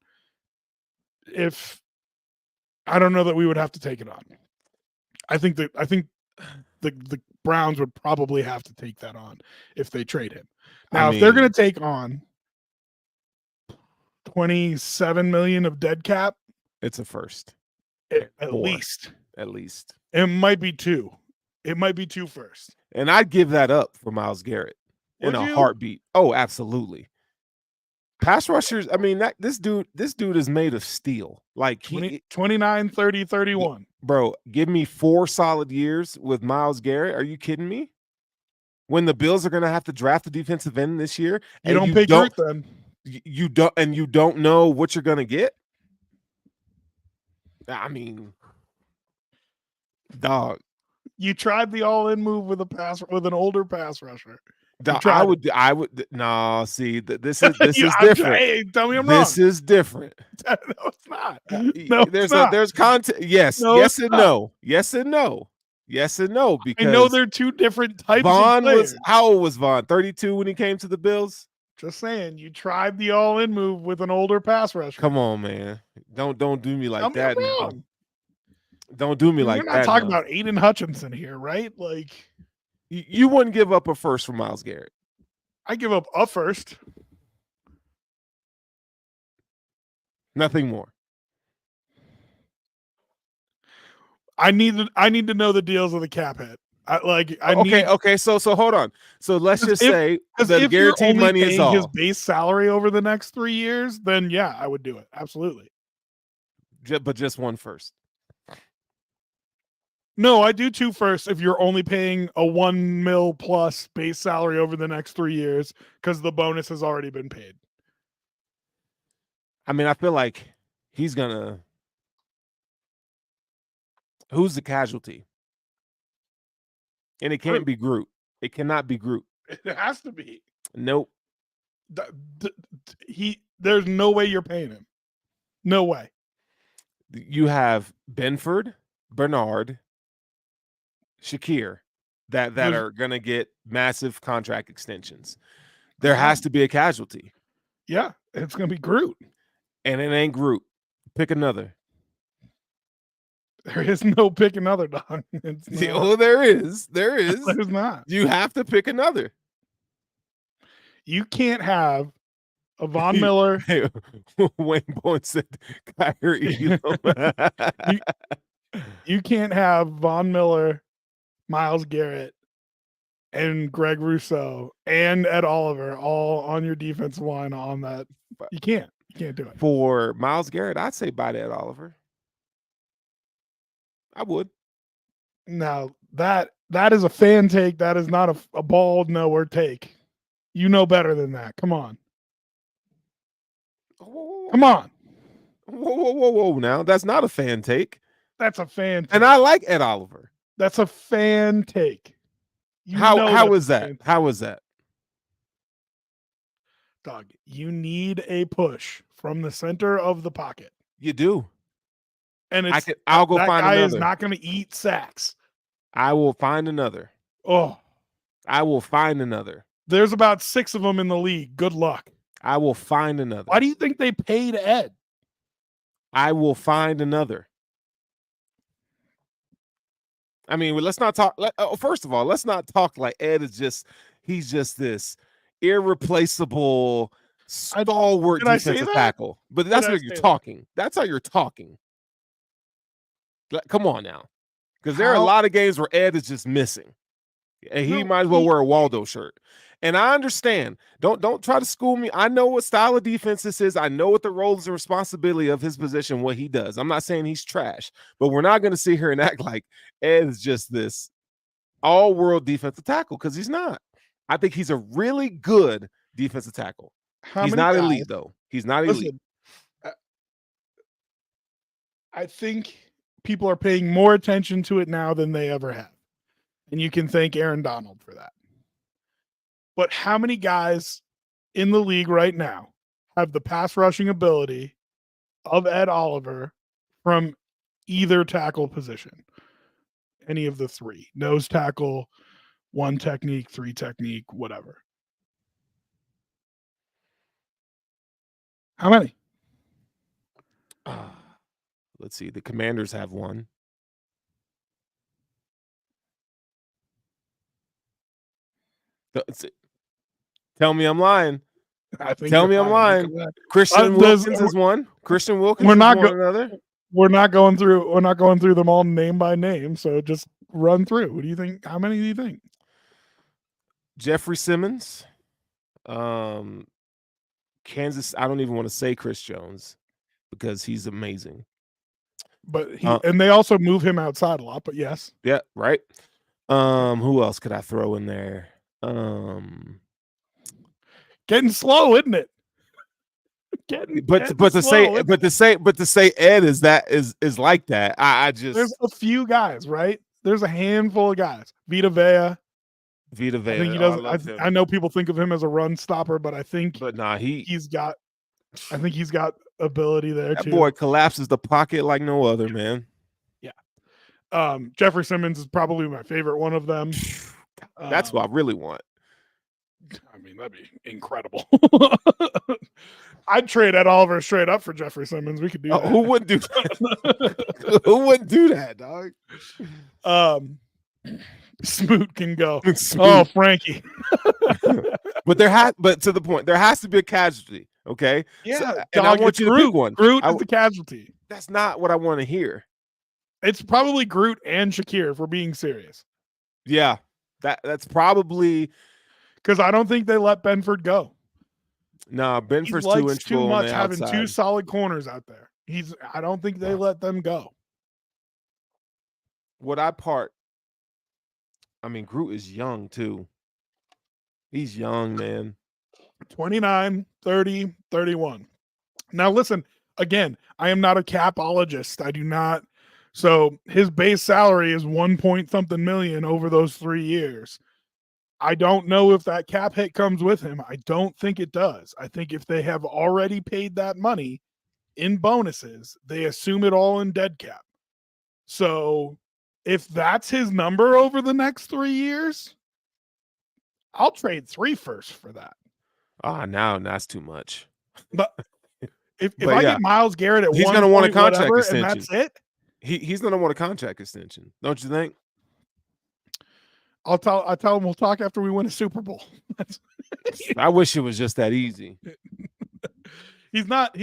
I think the Browns would probably have to take that on if they trade him. Now, if they're going to take on 27 million of dead cap, it's a first. At least. It might be 2. It might be 2 first. And I'd give that up for Myles Garrett in a heartbeat. Oh, absolutely. Pass rushers, I mean, this dude is made of steel. Like 29, 30, 31. Bro, give me 4 solid years with Myles Garrett. Are you kidding me? When the Bills are going to have to draft a defensive end this year, you don't pick Groot then. You don't know what you're going to get. I mean, dog. You tried the all-in move with an older pass rusher. I would. No, see, this is different. Hey, tell me I'm wrong. This is different. No, it's not. No, there's content. Yes, no, yes and no. Yes and no. Yes and no. Because I know they're 2 different types Vaughn of players. How old was Vaughn? 32 when he came to the Bills. Just saying, you tried the all-in move with an older pass rusher. Come on, man. Don't do me like that. Don't do me like that. We're not talking about Aiden Hutchinson here, right? Like. You wouldn't give up a first for Myles Garrett. I give up a first. Nothing more. I need to know the deals of the cap hit. Okay. So hold on. So let's just say the guaranteed money is all his base salary over the next 3 years. Then yeah, I would do it. Absolutely. But just 1 first. No, I do 2 first if you're only paying a 1 mil plus base salary over the next 3 years because the bonus has already been paid. I mean, I feel like he's gonna. Who's the casualty? And it can't be Groot. It cannot be Groot. It has to be. Nope. There's no way you're paying him. No way. You have Benford, Bernard, Shakir that are going to get massive contract extensions. There has to be a casualty. Yeah, it's going to be Groot. And it ain't Groot. Pick another. There is no pick another, dog. Oh, there is. There is. There's not. You have to pick another. You can't have a Von Miller. Hey, Wayne Bowen said Kyrie. You can't have Von Miller, Myles Garrett, and Greg Rousseau and Ed Oliver all on your defensive line on that. You can't. You can't do it. For Myles Garrett, I'd say buy Ed Oliver. I would. Now, that is a fan take. That is not a bald nowhere take. You know better than that. Come on. Come on. Whoa. Now, that's not a fan take. That's a fan take. And I like Ed Oliver. That's a fan take. How is that? How is that? Dog, you need a push from the center of the pocket. You do. And I'll go find another. That guy is not going to eat sacks. I will find another. Oh. I will find another. There's about 6 of them in the league. Good luck. I will find another. Why do you think they paid Ed? I will find another. I mean, let's not talk. First of all, let's not talk like Ed is he's just this irreplaceable stalwart defensive tackle. But that's how you're talking. That's how you're talking. Come on now. Because there are a lot of games where Ed is just missing. And he might as well wear a Waldo shirt. And I understand. Don't try to school me. I know what style of defense this is. I know what the roles and responsibility of his position, what he does. I'm not saying he's trash, but we're not going to sit here and act like Ed is just this all-world defensive tackle because he's not. I think he's a really good defensive tackle. He's not elite, though. He's not elite. I think people are paying more attention to it now than they ever have. And you can thank Aaron Donald for that. But how many guys in the league right now have the pass rushing ability of Ed Oliver from either tackle position? Any of the three: nose tackle, one technique, three technique, whatever. How many? Let's see. The Commanders have one. Tell me I'm lying. Tell me I'm lying. Christian Wilkins is one. Christian Wilkins is one another. We're not going through them all name by name. So just run through. What do you think? How many do you think? Jeffrey Simmons. Kansas. I don't even want to say Chris Jones because he's amazing. But and they also move him outside a lot. But yes. Yeah. Right. Who else could I throw in there? Getting slow, isn't it? But to say Ed is like that. I just there's a few guys, right? There's a handful of guys. Vita Vea. I think he does. I know people think of him as a run stopper, but I think he's got ability there too. That boy collapses the pocket like no other, man. Yeah. Jeffrey Simmons is probably my favorite one of them. That's what I really want. I mean, that'd be incredible. I'd trade Ed Oliver straight up for Jeffrey Simmons. We could do that. Who wouldn't do that? Who wouldn't do that, dog? Smoot can go. Oh, Frankie. But to the point, there has to be a casualty. Okay. Yeah. So, and I want you to pick one. Groot is the casualty. That's not what I want to hear. It's probably Groot and Shakir, if we're being serious. Yeah. That's probably because I don't think they let Benford go. No, Benford's too integral too much on the having two solid corners out there. I don't think they let them go. I mean, Groot is young too. He's young, man. 29, 30, 31. Now listen, again, I am not a capologist. I do not. So his base salary is 1 point something million over those 3 years. I don't know if that cap hit comes with him. I don't think it does. I think if they have already paid that money in bonuses, they assume it all in dead cap. So if that's his number over the next 3 years, I'll trade 3 firsts for that. Now that's too much. But if I get Myles Garrett at he's going to want a contract extension. And that's it. He's going to want a contract extension, don't you think? I'll tell him we'll talk after we win a Super Bowl. I wish it was just that easy. He's not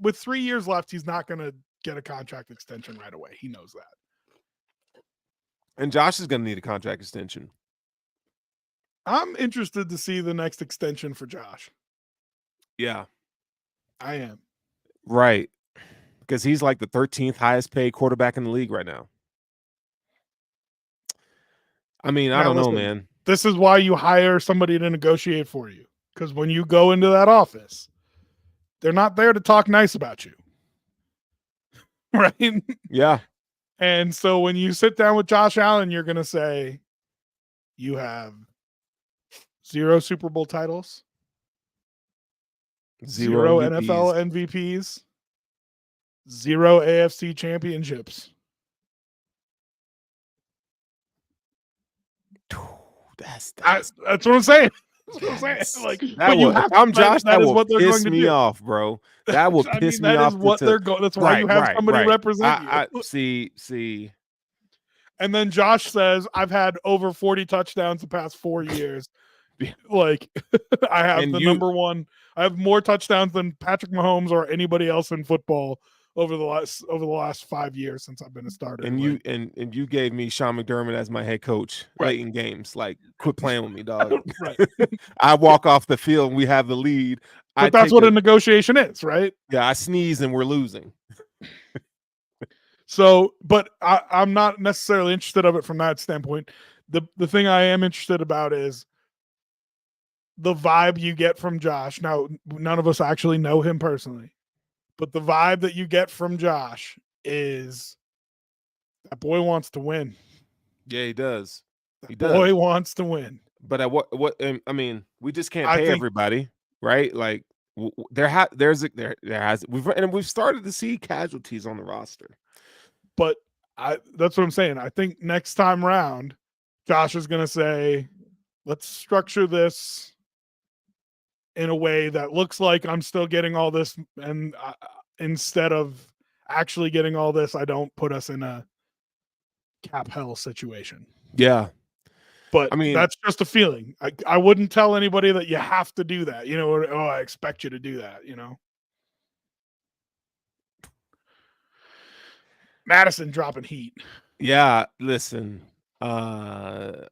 with 3 years left. He's not going to get a contract extension right away. He knows that. And Josh is going to need a contract extension. I'm interested to see the next extension for Josh. Yeah. I am. Right. Because he's like the 13th highest paid quarterback in the league right now. I mean, I don't know, man. This is why you hire somebody to negotiate for you. Because when you go into that office, they're not there to talk nice about you. Right? Yeah. And so when you sit down with Josh Allen, you're going to say, you have 0 Super Bowl titles, 0 NFL MVPs, 0 AFC championships. That's what I'm saying. Like, I'm Josh. That will piss me off, bro. That will piss me off. That's why you have somebody represent you. See. And then Josh says, "I've had over 40 touchdowns the past 4 years. Like, I have number one. I have more touchdowns than Patrick Mahomes or anybody else in football over the last 5 years since I've been a starter." And you gave me Sean McDermott as my head coach late in games. Like, quit playing with me, dog. Right. I walk off the field and we have the lead. But that's what a negotiation is, right? Yeah, I sneeze and we're losing. So, but I'm not necessarily interested of it from that standpoint. The thing I am interested about is the vibe you get from Josh. Now, none of us actually know him personally, but the vibe that you get from Josh is that boy wants to win. Yeah, he does. That boy wants to win. But at what I mean, we just can't I pay think- everybody, right? Like there has we've started to see casualties on the roster. But that's what I'm saying. I think next time round, Josh is going to say, let's structure this in a way that looks like I'm still getting all this. And instead of actually getting all this, I don't put us in a cap hell situation. Yeah. But I mean, that's just a feeling. I wouldn't tell anybody that you have to do that. You know, or, oh, I expect you to do that, you know. Madison dropping heat. Yeah, listen. How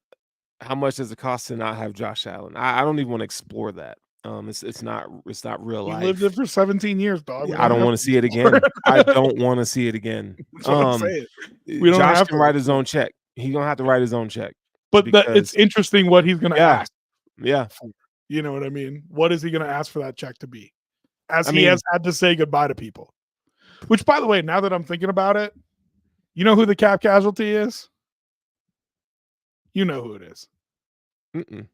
much does it cost to not have Josh Allen? I don't even want to explore that. It's not real life. He lived it for 17 years, dog. I don't want to see it again. I don't want to see it again. That's what I'm saying. We don't Josh have can to write his own check. He's gonna have to write his own check. But it's interesting what he's gonna ask. Yeah. You know what I mean? What is he gonna ask for that check to be? He has had to say goodbye to people. Which, by the way, now that I'm thinking about it, you know who the cap casualty is? You know who it is. Mm-mm.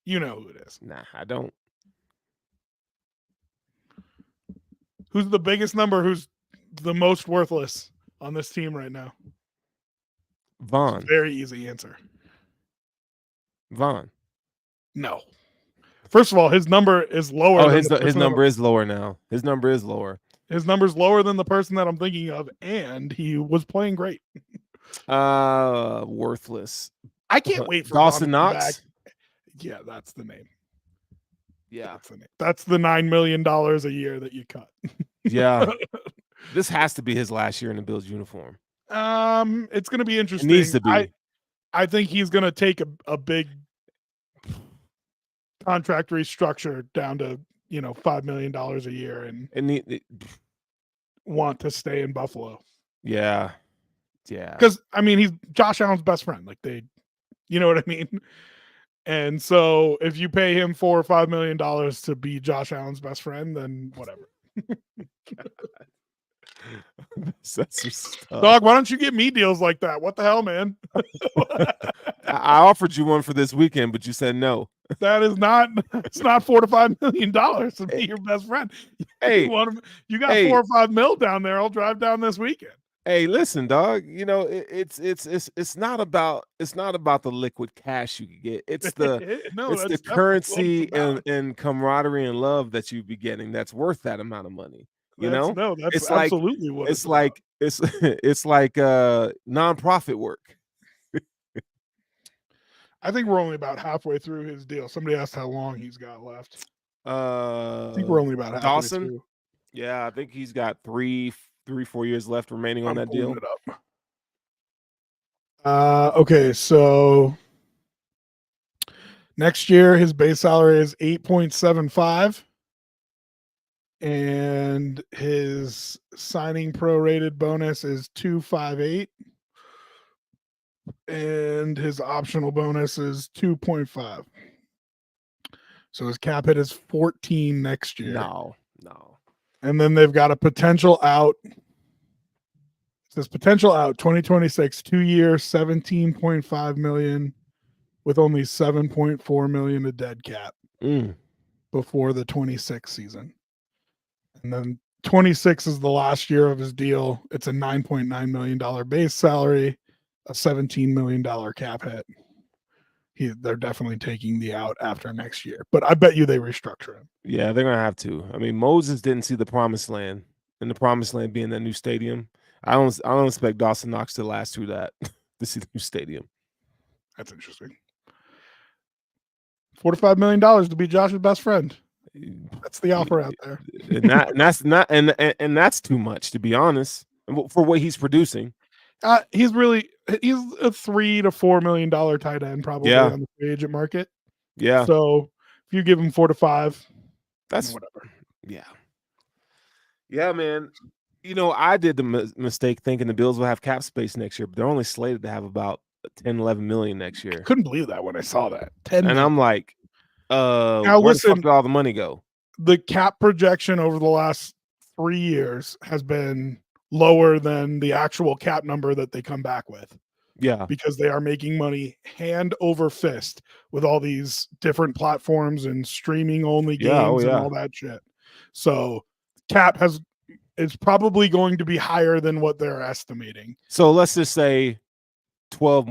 You know who it is. Nah, I don't. Who's the biggest number? Who's the most worthless on this team right now? Vaughn. Very easy answer. Vaughn. No. First of all, his number is lower. Oh, his number is lower now. His number is lower. His number's lower than the person that I'm thinking of, and he was playing great. Worthless. I can't wait for Dawson Knox. Yeah, that's the name. Yeah, that's the name. That's the $9 million a year that you cut. Yeah, this has to be his last year in the Bills uniform. It's going to be interesting. It needs to be. I think he's going to take a big contract restructure down to $5 million a year and want to stay in Buffalo. Yeah. Because I mean, he's Josh Allen's best friend. Like you know what I mean. And so if you pay him $4 or $5 million to be Josh Allen's best friend, then whatever. Dog, why don't you give me deals like that? What the hell, man? I offered you one for this weekend, but you said no. That is not. It's not $4 to $5 million to be your best friend. Hey, you got 4 or 5 mil down there. I'll drive down this weekend. Hey, listen, dog. You know it's not about the liquid cash you can get. It's the currency and camaraderie and love that you be getting that's worth that amount of money. That's absolutely what it's like. It's like nonprofit work. I think we're only about halfway through his deal. Somebody asked how long he's got left. I think we're only about halfway Dawson. Through. Yeah, I think he's got 3-4 years left remaining on that deal. It up. Okay, so next year his base salary is 8.75, and his signing prorated bonus is 258, and his optional bonus is 2.5. So his cap hit is 14 next year. No. And then they've got a potential out. It says potential out 2026, 2 years, 17.5 million, with only 7.4 million of dead cap before the 26 season. And then 26 is the last year of his deal. It's a $9.9 million base salary, a $17 million cap hit. They're definitely taking the out after next year, but I bet you they restructure him. Yeah, they're gonna have to. I mean, Moses didn't see the promised land, and the promised land being that new stadium. I don't expect Dawson Knox to last through that to see the new stadium. That's interesting. $4 to $5 million to be Josh's best friend. That's the offer out there, and that's too much, to be honest, for what he's producing. He's a $3 to $4 million tight end probably on the free agent market. Yeah. So if you give him 4 to 5, that's whatever. Yeah, man. I did the mistake thinking the Bills will have cap space next year, but they're only slated to have about 10-11 million next year. I couldn't believe that when I saw that. 10 and million. I'm like, where the fuck did all the money go? The cap projection over the last 3 years has been lower than the actual cap number that they come back with. Yeah. Because they are making money hand over fist with all these different platforms and streaming only games and all that shit. So cap is probably going to be higher than what they're estimating. So let's just say 12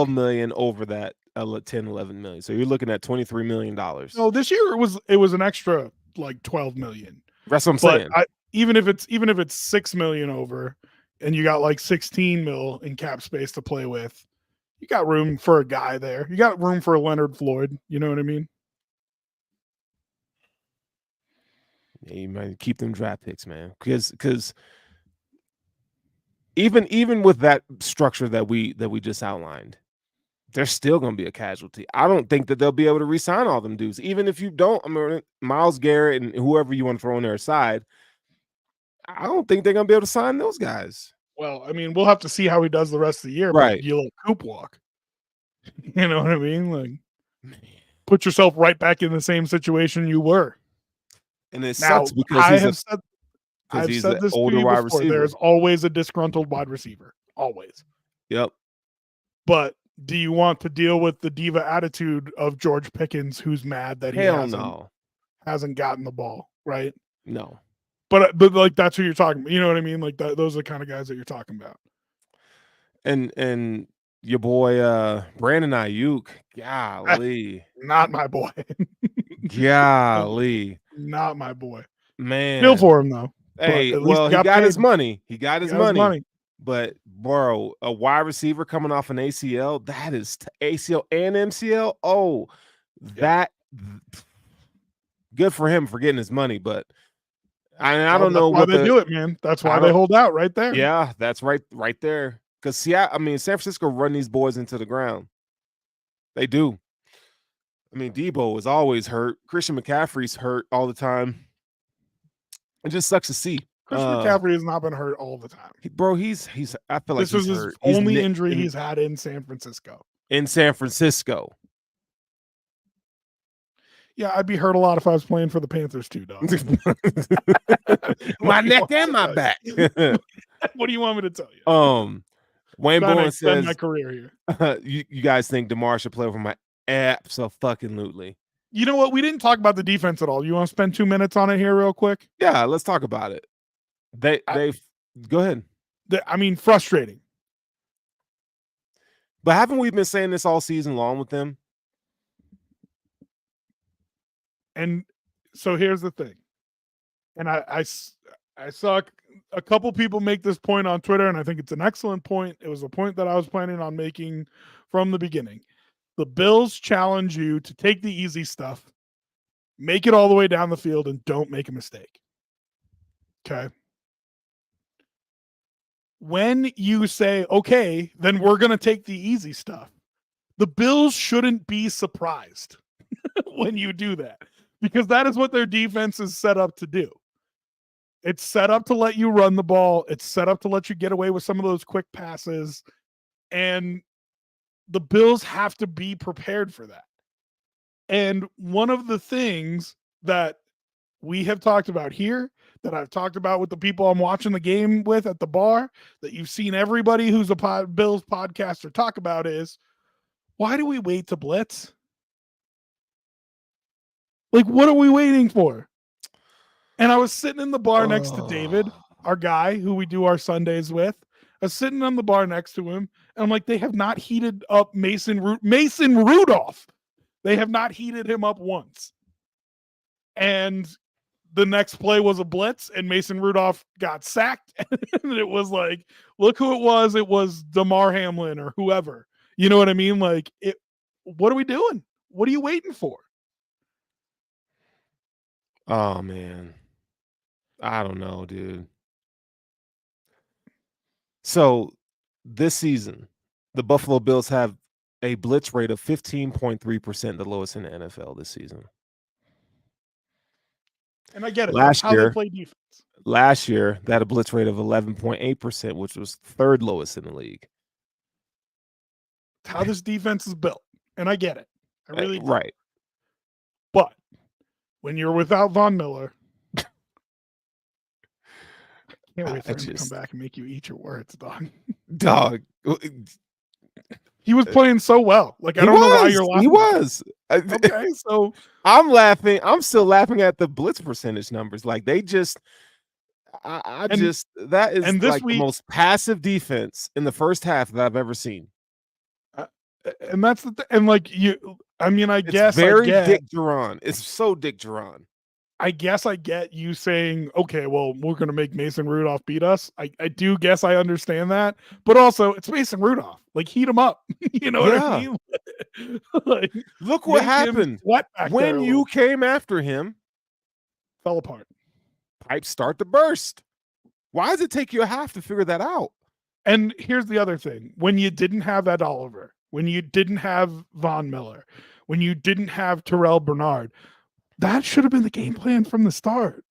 million over that 10, 11 million. So you're looking at $23 million. No, this year it was an extra like 12 million. That's what I'm saying. Even if it's 6 million over and you got like 16 mil in cap space to play with, you got room for a guy there. You got room for a Leonard Floyd. You know what I mean? Yeah, you might keep them draft picks, man. Because even with that structure that we just outlined, there's still going to be a casualty. I don't think that they'll be able to re-sign all them dudes. Even if you don't, I mean, Myles Garrett and whoever you want to throw on their side, I don't think they're going to be able to sign those guys. Well, I mean, we'll have to see how he does the rest of the year, right? But you let Coop walk. You know what I mean? Like, put yourself right back in the same situation you were. And it sucks because I've said this older to you wide before. receiver. There's always a disgruntled wide receiver. Always. Yep. But do you want to deal with the diva attitude of George Pickens, who's mad that he hasn't gotten the ball, right? No. But like that's who you're talking about. You know what I mean? Like those are the kind of guys that you're talking about. And your boy Brandon Ayuk, golly. Not my boy. Golly. Not my boy. Man. Feel for him though. Hey, well, he got his money. He got his money. But bro, a wide receiver coming off an ACL, that is ACL and MCL. Oh, that good for him for getting his money, but I don't know why they do it, man. That's why they hold out right there. Yeah, that's right there. Because San Francisco run these boys into the ground. They do. I mean, Debo is always hurt. Christian McCaffrey's hurt all the time. It just sucks to see. Christian McCaffrey has not been hurt all the time. Bro, he's I feel like this was his only injury he's had in San Francisco. Yeah, I'd be hurt a lot if I was playing for the Panthers too, dog. My neck and my back. What do you want me to tell you? Wayne Bowen says my career here. You guys think DeMar should play for my abso-fucking-lutely. You know what? We didn't talk about the defense at all. You want to spend 2 minutes on it here real quick? Yeah, let's talk about it. They go ahead. I mean, frustrating. But haven't we been saying this all season long with them? And so here's the thing. And I saw a couple people make this point on Twitter, and I think it's an excellent point. It was a point that I was planning on making from the beginning. The Bills challenge you to take the easy stuff, make it all the way down the field, and don't make a mistake. Okay? When you say, okay, then we're going to take the easy stuff, the Bills shouldn't be surprised when you do that, because that is what their defense is set up to do. It's set up to let you run the ball. It's set up to let you get away with some of those quick passes. And the Bills have to be prepared for that. And one of the things that we have talked about here, that I've talked about with the people I'm watching the game with at the bar, that you've seen everybody who's a Bills podcaster talk about is, why do we wait to blitz? Like, what are we waiting for? And I was sitting in the bar next to David, our guy who we do our Sundays with. I was sitting on the bar next to him, and I'm like, they have not heated up Mason Rudolph. They have not heated him up once. And the next play was a blitz, and Mason Rudolph got sacked. And it was like, look who it was. It was Damar Hamlin or whoever. You know what I mean? Like, what are we doing? What are you waiting for? Oh, man. I don't know, dude. So this season, the Buffalo Bills have a blitz rate of 15.3%, the lowest in the NFL this season. And I get it. Last year, they play defense. Last year, they had a blitz rate of 11.8%, which was third lowest in the league. How this defense is built. And I get it. I really do. Right. But when you're without Von Miller, Can't wait for him to come just back and make you eat your words, dog. dog. He was playing so well. Like, I He don't know why you're was. He laughing at that. was. Okay, so I'm laughing. I'm still laughing at the blitz percentage numbers. Like they just, I and just that is and this like the week, most passive defense in the first half that I've ever seen. uh, and that's and like you. I mean, I It's guess I very get. Dick Duran. It's so Dick Duran. I guess I get you saying, okay, well, we're going to make Mason Rudolph beat us. I do guess I understand that, but also it's Mason Rudolph. Like, heat him up. You know what I Yeah. mean? Like, Look what make him happened sweat back there when a you little. came after him. Fell apart. Pipes start to burst. Why does it take you a half to figure that out? And here's the other thing: when you didn't have Ed Oliver, when you didn't have Von Miller, when you didn't have Terrell Bernard, that should have been the game plan from the start.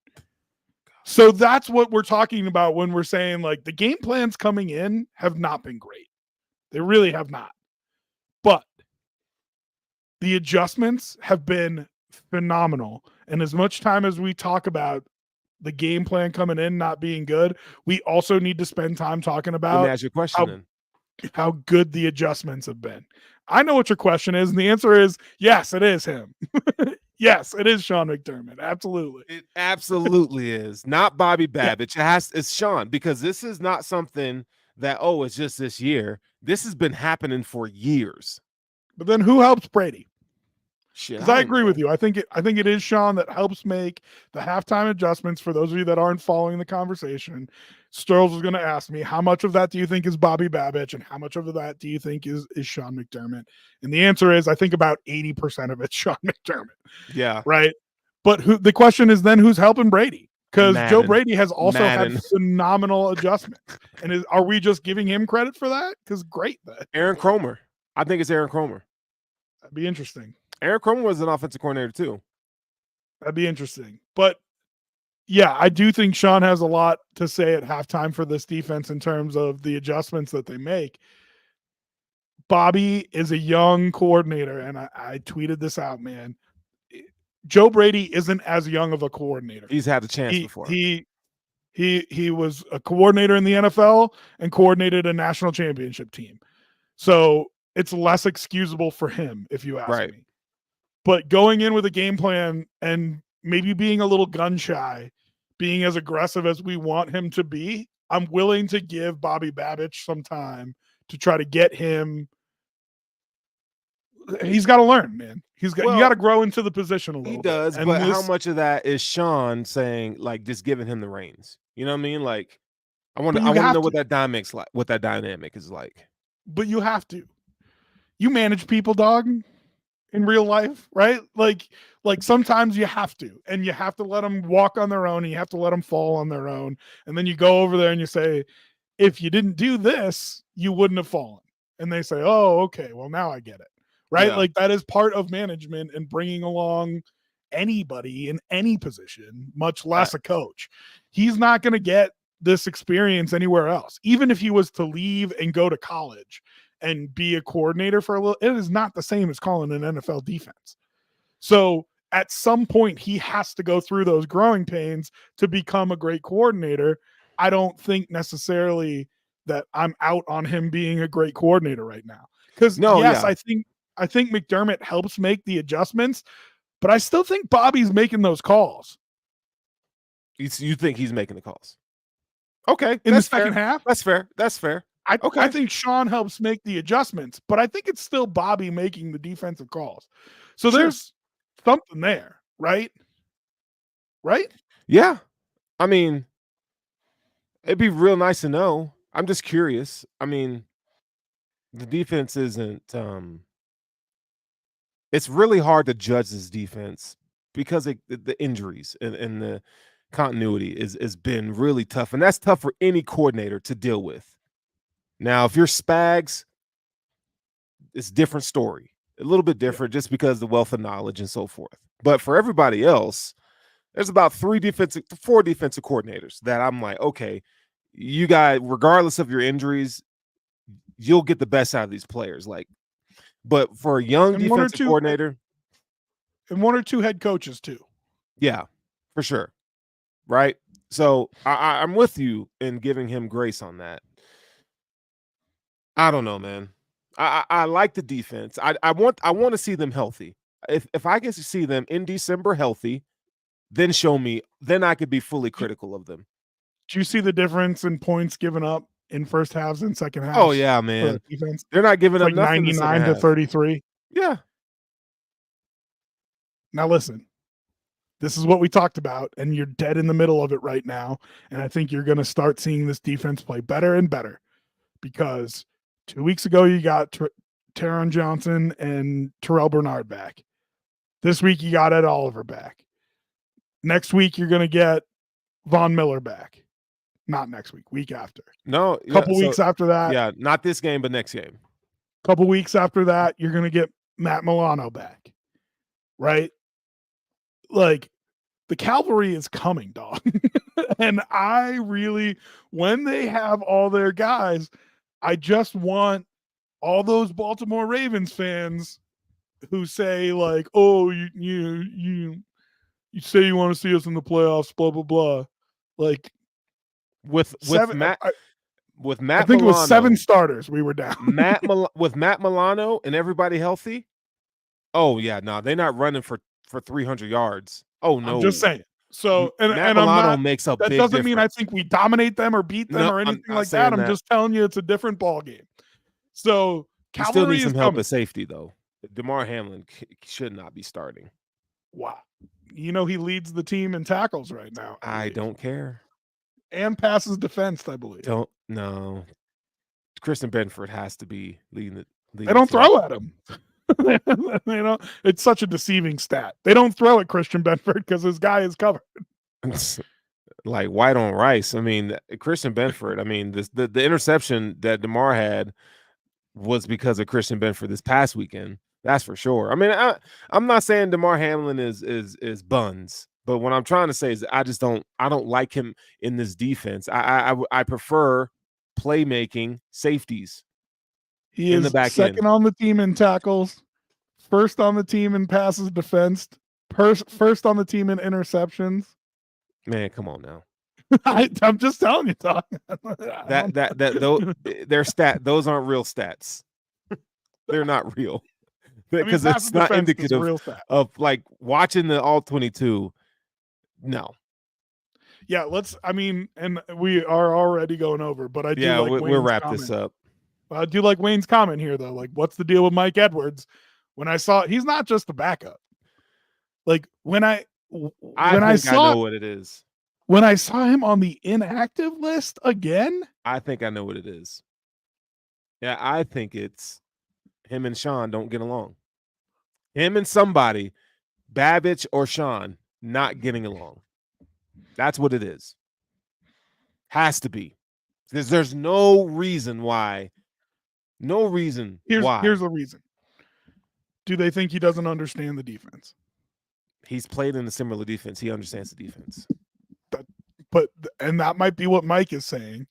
So that's what we're talking about when we're saying like the game plans coming in have not been great. They really have not. But the adjustments have been phenomenal. And as much time as we talk about the game plan coming in not being good, we also need to spend time talking Let me about ask you a question then. how good the adjustments have been. I know what your question is, and the answer is yes, it is him. Yes, it is Sean McDermott. Absolutely. It absolutely is. Not Bobby Babich. It's Sean, because this is not something that, oh, it's just this year. This has been happening for years. But then who helps Brady? Shit. Because I agree with you. I think it is Sean that helps make the halftime adjustments. For those of you that aren't following the conversation, Sterls was going to ask me, how much of that do you think is Bobby Babich and how much of that do you think is Sean McDermott? And the answer is, I think about 80% of it's Sean McDermott. Yeah. Right. But the question is then who's helping Brady? Because Joe Brady has also had phenomenal adjustments. And are we just giving him credit for that? Because great. Aaron Cromer. I think it's Aaron Cromer. That'd be interesting. Aaron Cromer was an offensive coordinator too. That'd be interesting. But yeah, I do think Sean has a lot to say at halftime for this defense in terms of the adjustments that they make. Bobby is a young coordinator, and I tweeted this out, man. Joe Brady isn't as young of a coordinator. He's had the chance before. He was a coordinator in the NFL and coordinated a national championship team. So it's less excusable for him, if you ask me. But going in with a game plan and maybe being a little gun shy, being as aggressive as we want him to be, I'm willing to give Bobby Babich some time to try to get him. He's got to learn, man. You got to grow into the position a little bit. He does, but how much of that is Sean saying, like, just giving him the reins? You know what I mean? Like, I want to know what that dynamic is like. But you have to. You manage people, dog, in real life, right? Like sometimes you have to, and you have to let them walk on their own, and you have to let them fall on their own. And then you go over there and you say, if you didn't do this, you wouldn't have fallen. And they say, oh, okay, well, now I get it. Right? Yeah. Like that is part of management and bringing along anybody in any position, much less a coach. He's not going to get this experience anywhere else. Even if he was to leave and go to college and be a coordinator for a little, it is not the same as calling an NFL defense. So at some point, he has to go through those growing pains to become a great coordinator. I don't think necessarily that I'm out on him being a great coordinator right now. Because I think McDermott helps make the adjustments, but I still think Bobby's making those calls. You think he's making the calls? Okay. In the second half? That's fair. I think Sean helps make the adjustments, but I think it's still Bobby making the defensive calls. So there's something there, right? Right? Yeah. I mean, it'd be real nice to know. I'm just curious. I mean, the defense isn't it's really hard to judge this defense because the injuries and the continuity has been really tough. And that's tough for any coordinator to deal with. Now, if you're Spags, it's a different story. A little bit different just because of the wealth of knowledge and so forth. But for everybody else, there's about 4 defensive coordinators that I'm like, okay, you guys, regardless of your injuries, you'll get the best out of these players. Like, but for a young defensive coordinator, and 1 or 2 head coaches too. Yeah, for sure. Right. So I'm with you in giving him grace on that. I don't know, man. I like the defense. I want to see them healthy. If I get to see them in December healthy, then show me. Then I could be fully critical of them. Do you see the difference in points given up in first halves and second Oh halves yeah, for the man. defense? They're not giving It's up like nothing in the second 99 to half. 33. Yeah. Now listen, this is what we talked about, and you're dead in the middle of it right now. And I think you're going to start seeing this defense play better and better because 2 weeks ago you got Taron Johnson and Terrell Bernard back. This week you got Ed Oliver back. Next week you're going to get Von Miller back. Not next week, week after. No, Couple weeks after that. Yeah, not this game, but next game. Couple weeks after that, you're going to get Matt Milano back. Right? Like, the cavalry is coming, dog. And I really, when they have all their guys, I just want all those Baltimore Ravens fans who say, like, oh, you say you want to see us in the playoffs, blah, blah, blah. Like, with Matt I think Milano, it was 7 starters we were down. with Matt Milano and everybody healthy. Oh yeah, no, they're not running for 300 yards. Oh no, I'm just saying. So Matt Milano makes a big difference. That doesn't mean I think we dominate them or beat them or anything like that. I'm just telling you it's a different ball game. So you still need some help at safety though. Damar Hamlin should not be starting. Wow. You know he leads the team in tackles right now. I don't care. And passes defense, I believe. No. Christian Benford has to be leading the They don't throw at him. It's such a deceiving stat. They don't throw at Christian Benford because his guy is covered. Like white on rice. I mean, Christian Benford. I mean, the interception that DeMar had was because of Christian Benford this past weekend. That's for sure. I mean, I'm not saying DeMar Hamlin is buns, but what I'm trying to say is I don't like him in this defense. I prefer playmaking safeties. He is in the back second end. on the team in tackles, first on the team in passes defensed, first on the team in interceptions. Man, come on now. I'm just telling you, Tom. Those aren't real stats. They're not real because it's not indicative of like watching the all 22. No. Yeah, and we are already going over, but I do we'll wrap this up. I do like Wayne's comment here though. Like, what's the deal with Mike Edwards? When I saw he's not just a backup. Like I know what it is. When I saw him on the inactive list again, I think I know what it is. Yeah, I think it's him and Sean don't get along. Him and somebody, Babbage or Sean, not getting along. That's what it is. Has to be. Because there's no reason why. No reason why. Here's the reason. Do they think he doesn't understand the defense? He's played in a similar defense. He understands the defense. And that might be what Mike is saying.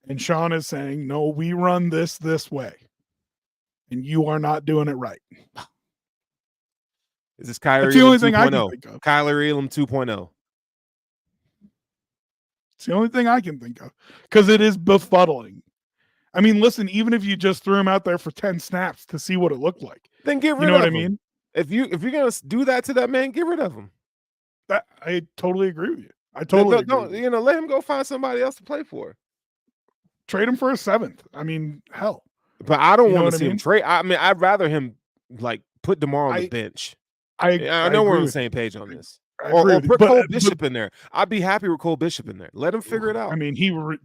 And Sean is saying, no, we run this way. And you are not doing it right. Is this Kyler That's the only thing 2.0? I can think of. Kyler Elam 2.0. It's the only thing I can think of. Because it is befuddling. I mean, listen, even if you just threw him out there for 10 snaps to see what it looked like. Then get rid of him. You know what I mean? If you're going to do that to that man, get rid of him. I totally agree with you. I totally agree. Let him go find somebody else to play for. Trade him for a 7th. I mean, hell. But I don't want to see him trade. I mean, I'd rather him like put DeMar on the bench. I know we're on the same page on this. Or put Cole Bishop in there. I'd be happy with Cole Bishop in there. Let him figure it out. I mean, he really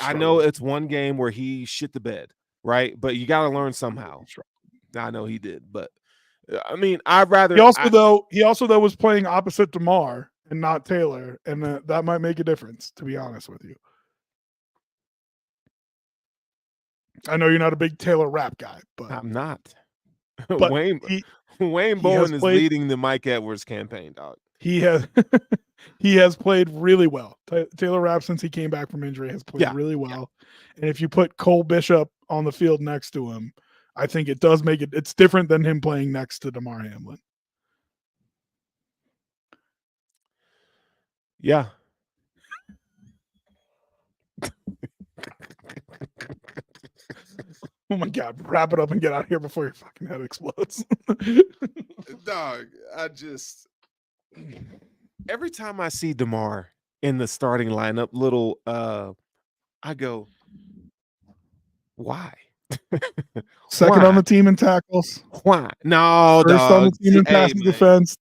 I know it's one game where he shit the bed, right? But you got to learn somehow. I know he did, but I mean, I'd rather. He also was playing opposite DeMar and not Taylor, and that might make a difference. To be honest with you, I know you're not a big Taylor rap guy, but I'm not. But Wayne Bowen is leading the Mike Edwards campaign, dog. He has played really well. Taylor Rapp, since he came back from injury, has played really well. Yeah. And if you put Cole Bishop on the field next to him, I think it does make it. It's different than him playing next to Damar Hamlin. Yeah. Oh my God, wrap it up and get out of here before your fucking head explodes. Dog, every time I see DeMar in the starting lineup, I go, why? Second on the team in tackles. Why? No, First dog. on the team in Hey, passing man. defense.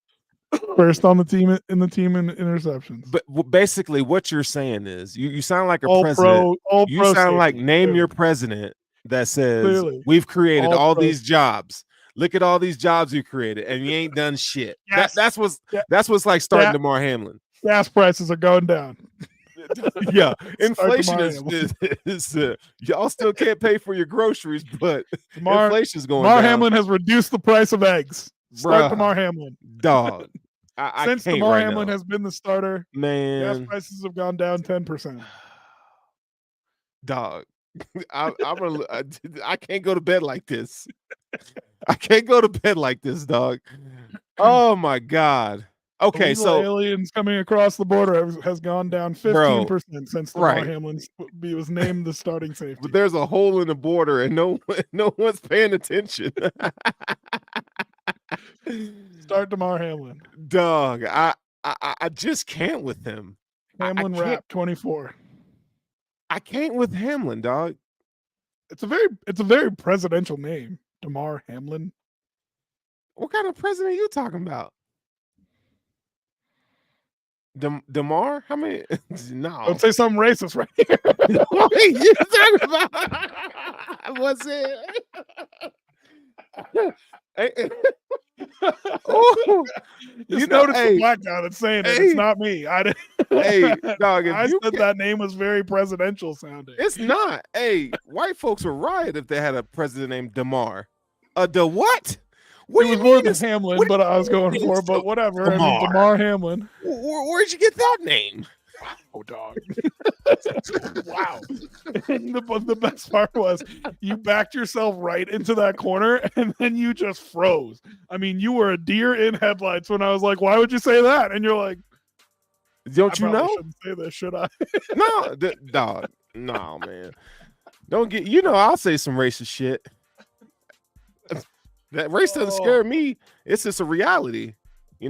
First on the team in interceptions. But basically, what you're saying is you sound like a All president. pro, You sound like safety, name clearly. your president that says Clearly. we've created all pro these jobs. Look at all these jobs you created, and you ain't done shit. Yes. That's what's like starting DeMar Hamlin. Gas prices are going down. Yeah, inflation is y'all still can't pay for your groceries, but inflation's going down. DeMar Hamlin has reduced the price of eggs. Start DeMar Hamlin. Dog. Since DeMar Hamlin has been the starter, man, gas prices have gone down 10%. Dog, I can't go to bed like this. I can't go to bed like this, dog. Oh my God. Okay, so aliens coming across the border has gone down 15% since DeMar Hamlin was named the starting safety. But there's a hole in the border, and no one's paying attention. Start DeMar Hamlin. Dog, I just can't with him. Hamlin Rap 24. I can't with Hamlin, dog. It's a very presidential name, DeMar Hamlin. What kind of president are you talking about? DeMar? How many? No. Don't say something racist right here. What are you talking about? What's it? Oh, you notice the black guy that's saying it. It's not me. I didn't. Hey, dog, I said that name was very presidential sounding. It's not. Hey, white folks would riot if they had a president named DeMar. The what? It was more than Hamlin, but I was going for, but whatever. I mean, DeMar Hamlin. Where'd you get that name? Oh, dog. Wow. The best part was you backed yourself right into that corner and then you just froze. I mean, you were a deer in headlights when I was like, why would you say that? And you're like, don't you know? Shouldn't say this, should I? No, dog. No, man. Don't get, I'll say some racist shit. That race doesn't scare me. It's just a reality.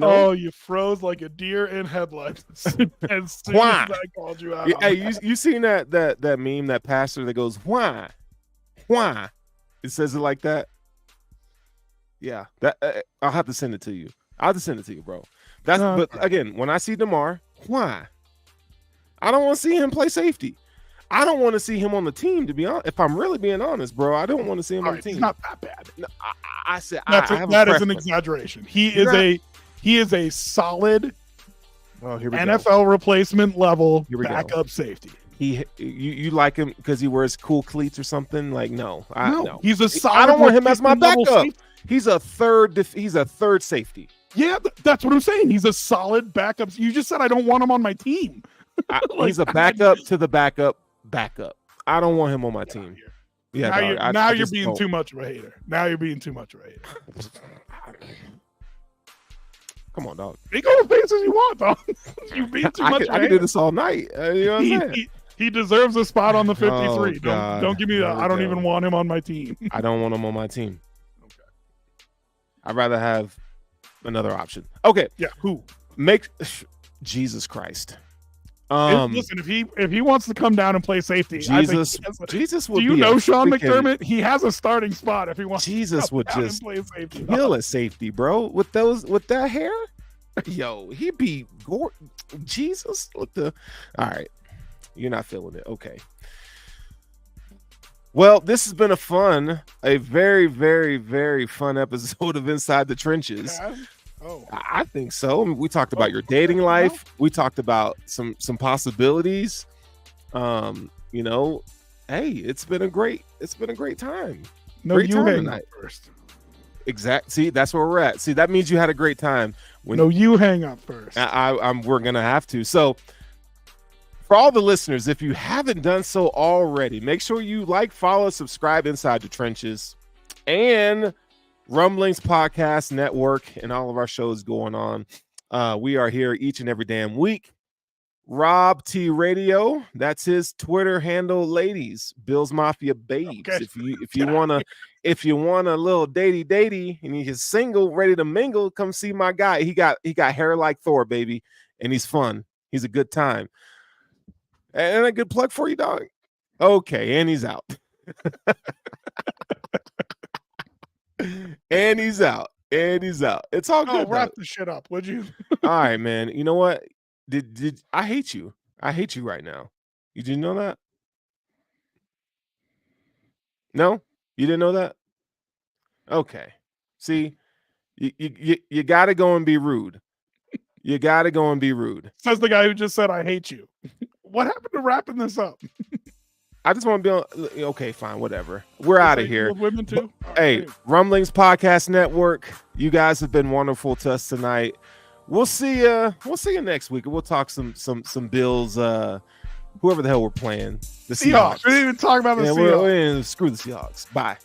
Oh, you froze like a deer in headlights as soon as I called you out. Hey, you seen that meme, that pastor that goes, why? It says it like that. Yeah, that I'll have to send it to you. I'll have to send it to you, bro. But again, when I see DeMar, why? I don't want to see him play safety. I don't want to see him on the team, to be honest. If I'm really being honest, bro, I don't want to see him on the team. It's not that bad. No, I said that is an exaggeration. He is a solid NFL replacement level backup safety. You like him because he wears cool cleats or something? Like, no. He's a solid. I don't want him as my backup. He's a third safety. Yeah, that's what I'm saying. He's a solid backup. You just said I don't want him on my team. He's a backup to the backup. I don't want him on my team. Yeah, now you're being too much of a hater. Come on, dog. He go to places you want, dog. You being too much. I can do this all night. You know what I'm saying? He deserves a spot on the 53. Don't give me that. I don't even want him on my team. I don't want him on my team. Okay. I'd rather have another option. Okay. Yeah. Who? Jesus Christ. Listen, if he wants to come down and play safety, Jesus would. Do you know Sean McDermott? He has a starting spot if he wants. Jesus to would just kill a safety, bro. With that hair, yo, he'd be Jesus. All right, you're not feeling it, okay? Well, this has been a very, very, very fun episode of Inside the Trenches. Yeah. Oh. I think so. I mean, we talked about your dating life. We talked about some possibilities. Hey, it's been a great time. No, great you time hang tonight. up first. Exact. See, that's where we're at. See, that means you had a great time. You hang up first. We're gonna have to. So, for all the listeners, if you haven't done so already, make sure you follow, subscribe Inside the Trenches, and Rumblings Podcast Network, and all of our shows going on. We are here each and every damn week. Rob T Radio. That's his Twitter handle, ladies. Bills Mafia Babes. Okay. If you want a little datey and he's single, ready to mingle, come see my guy. He got hair like Thor, baby, and he's fun. He's a good time. And a good plug for you, dog. Okay, and he's out. And he's out. It's all good. Wrap the shit up, would you? All right, man. You know what? Did I hate you? I hate you right now. You didn't know that? No? You didn't know that? Okay. See, you got to go and be rude. You got to go and be rude. Says the guy who just said I hate you. What happened to wrapping this up? I just want to be on. Okay, fine, whatever. We're out of here. Women too. Hey, Rumblings Podcast Network. You guys have been wonderful to us tonight. We'll see you. We'll see you next week. We'll talk some Bills. Whoever the hell we're playing. The Seahawks. We didn't even talk about the Seahawks. Screw the Seahawks. Bye.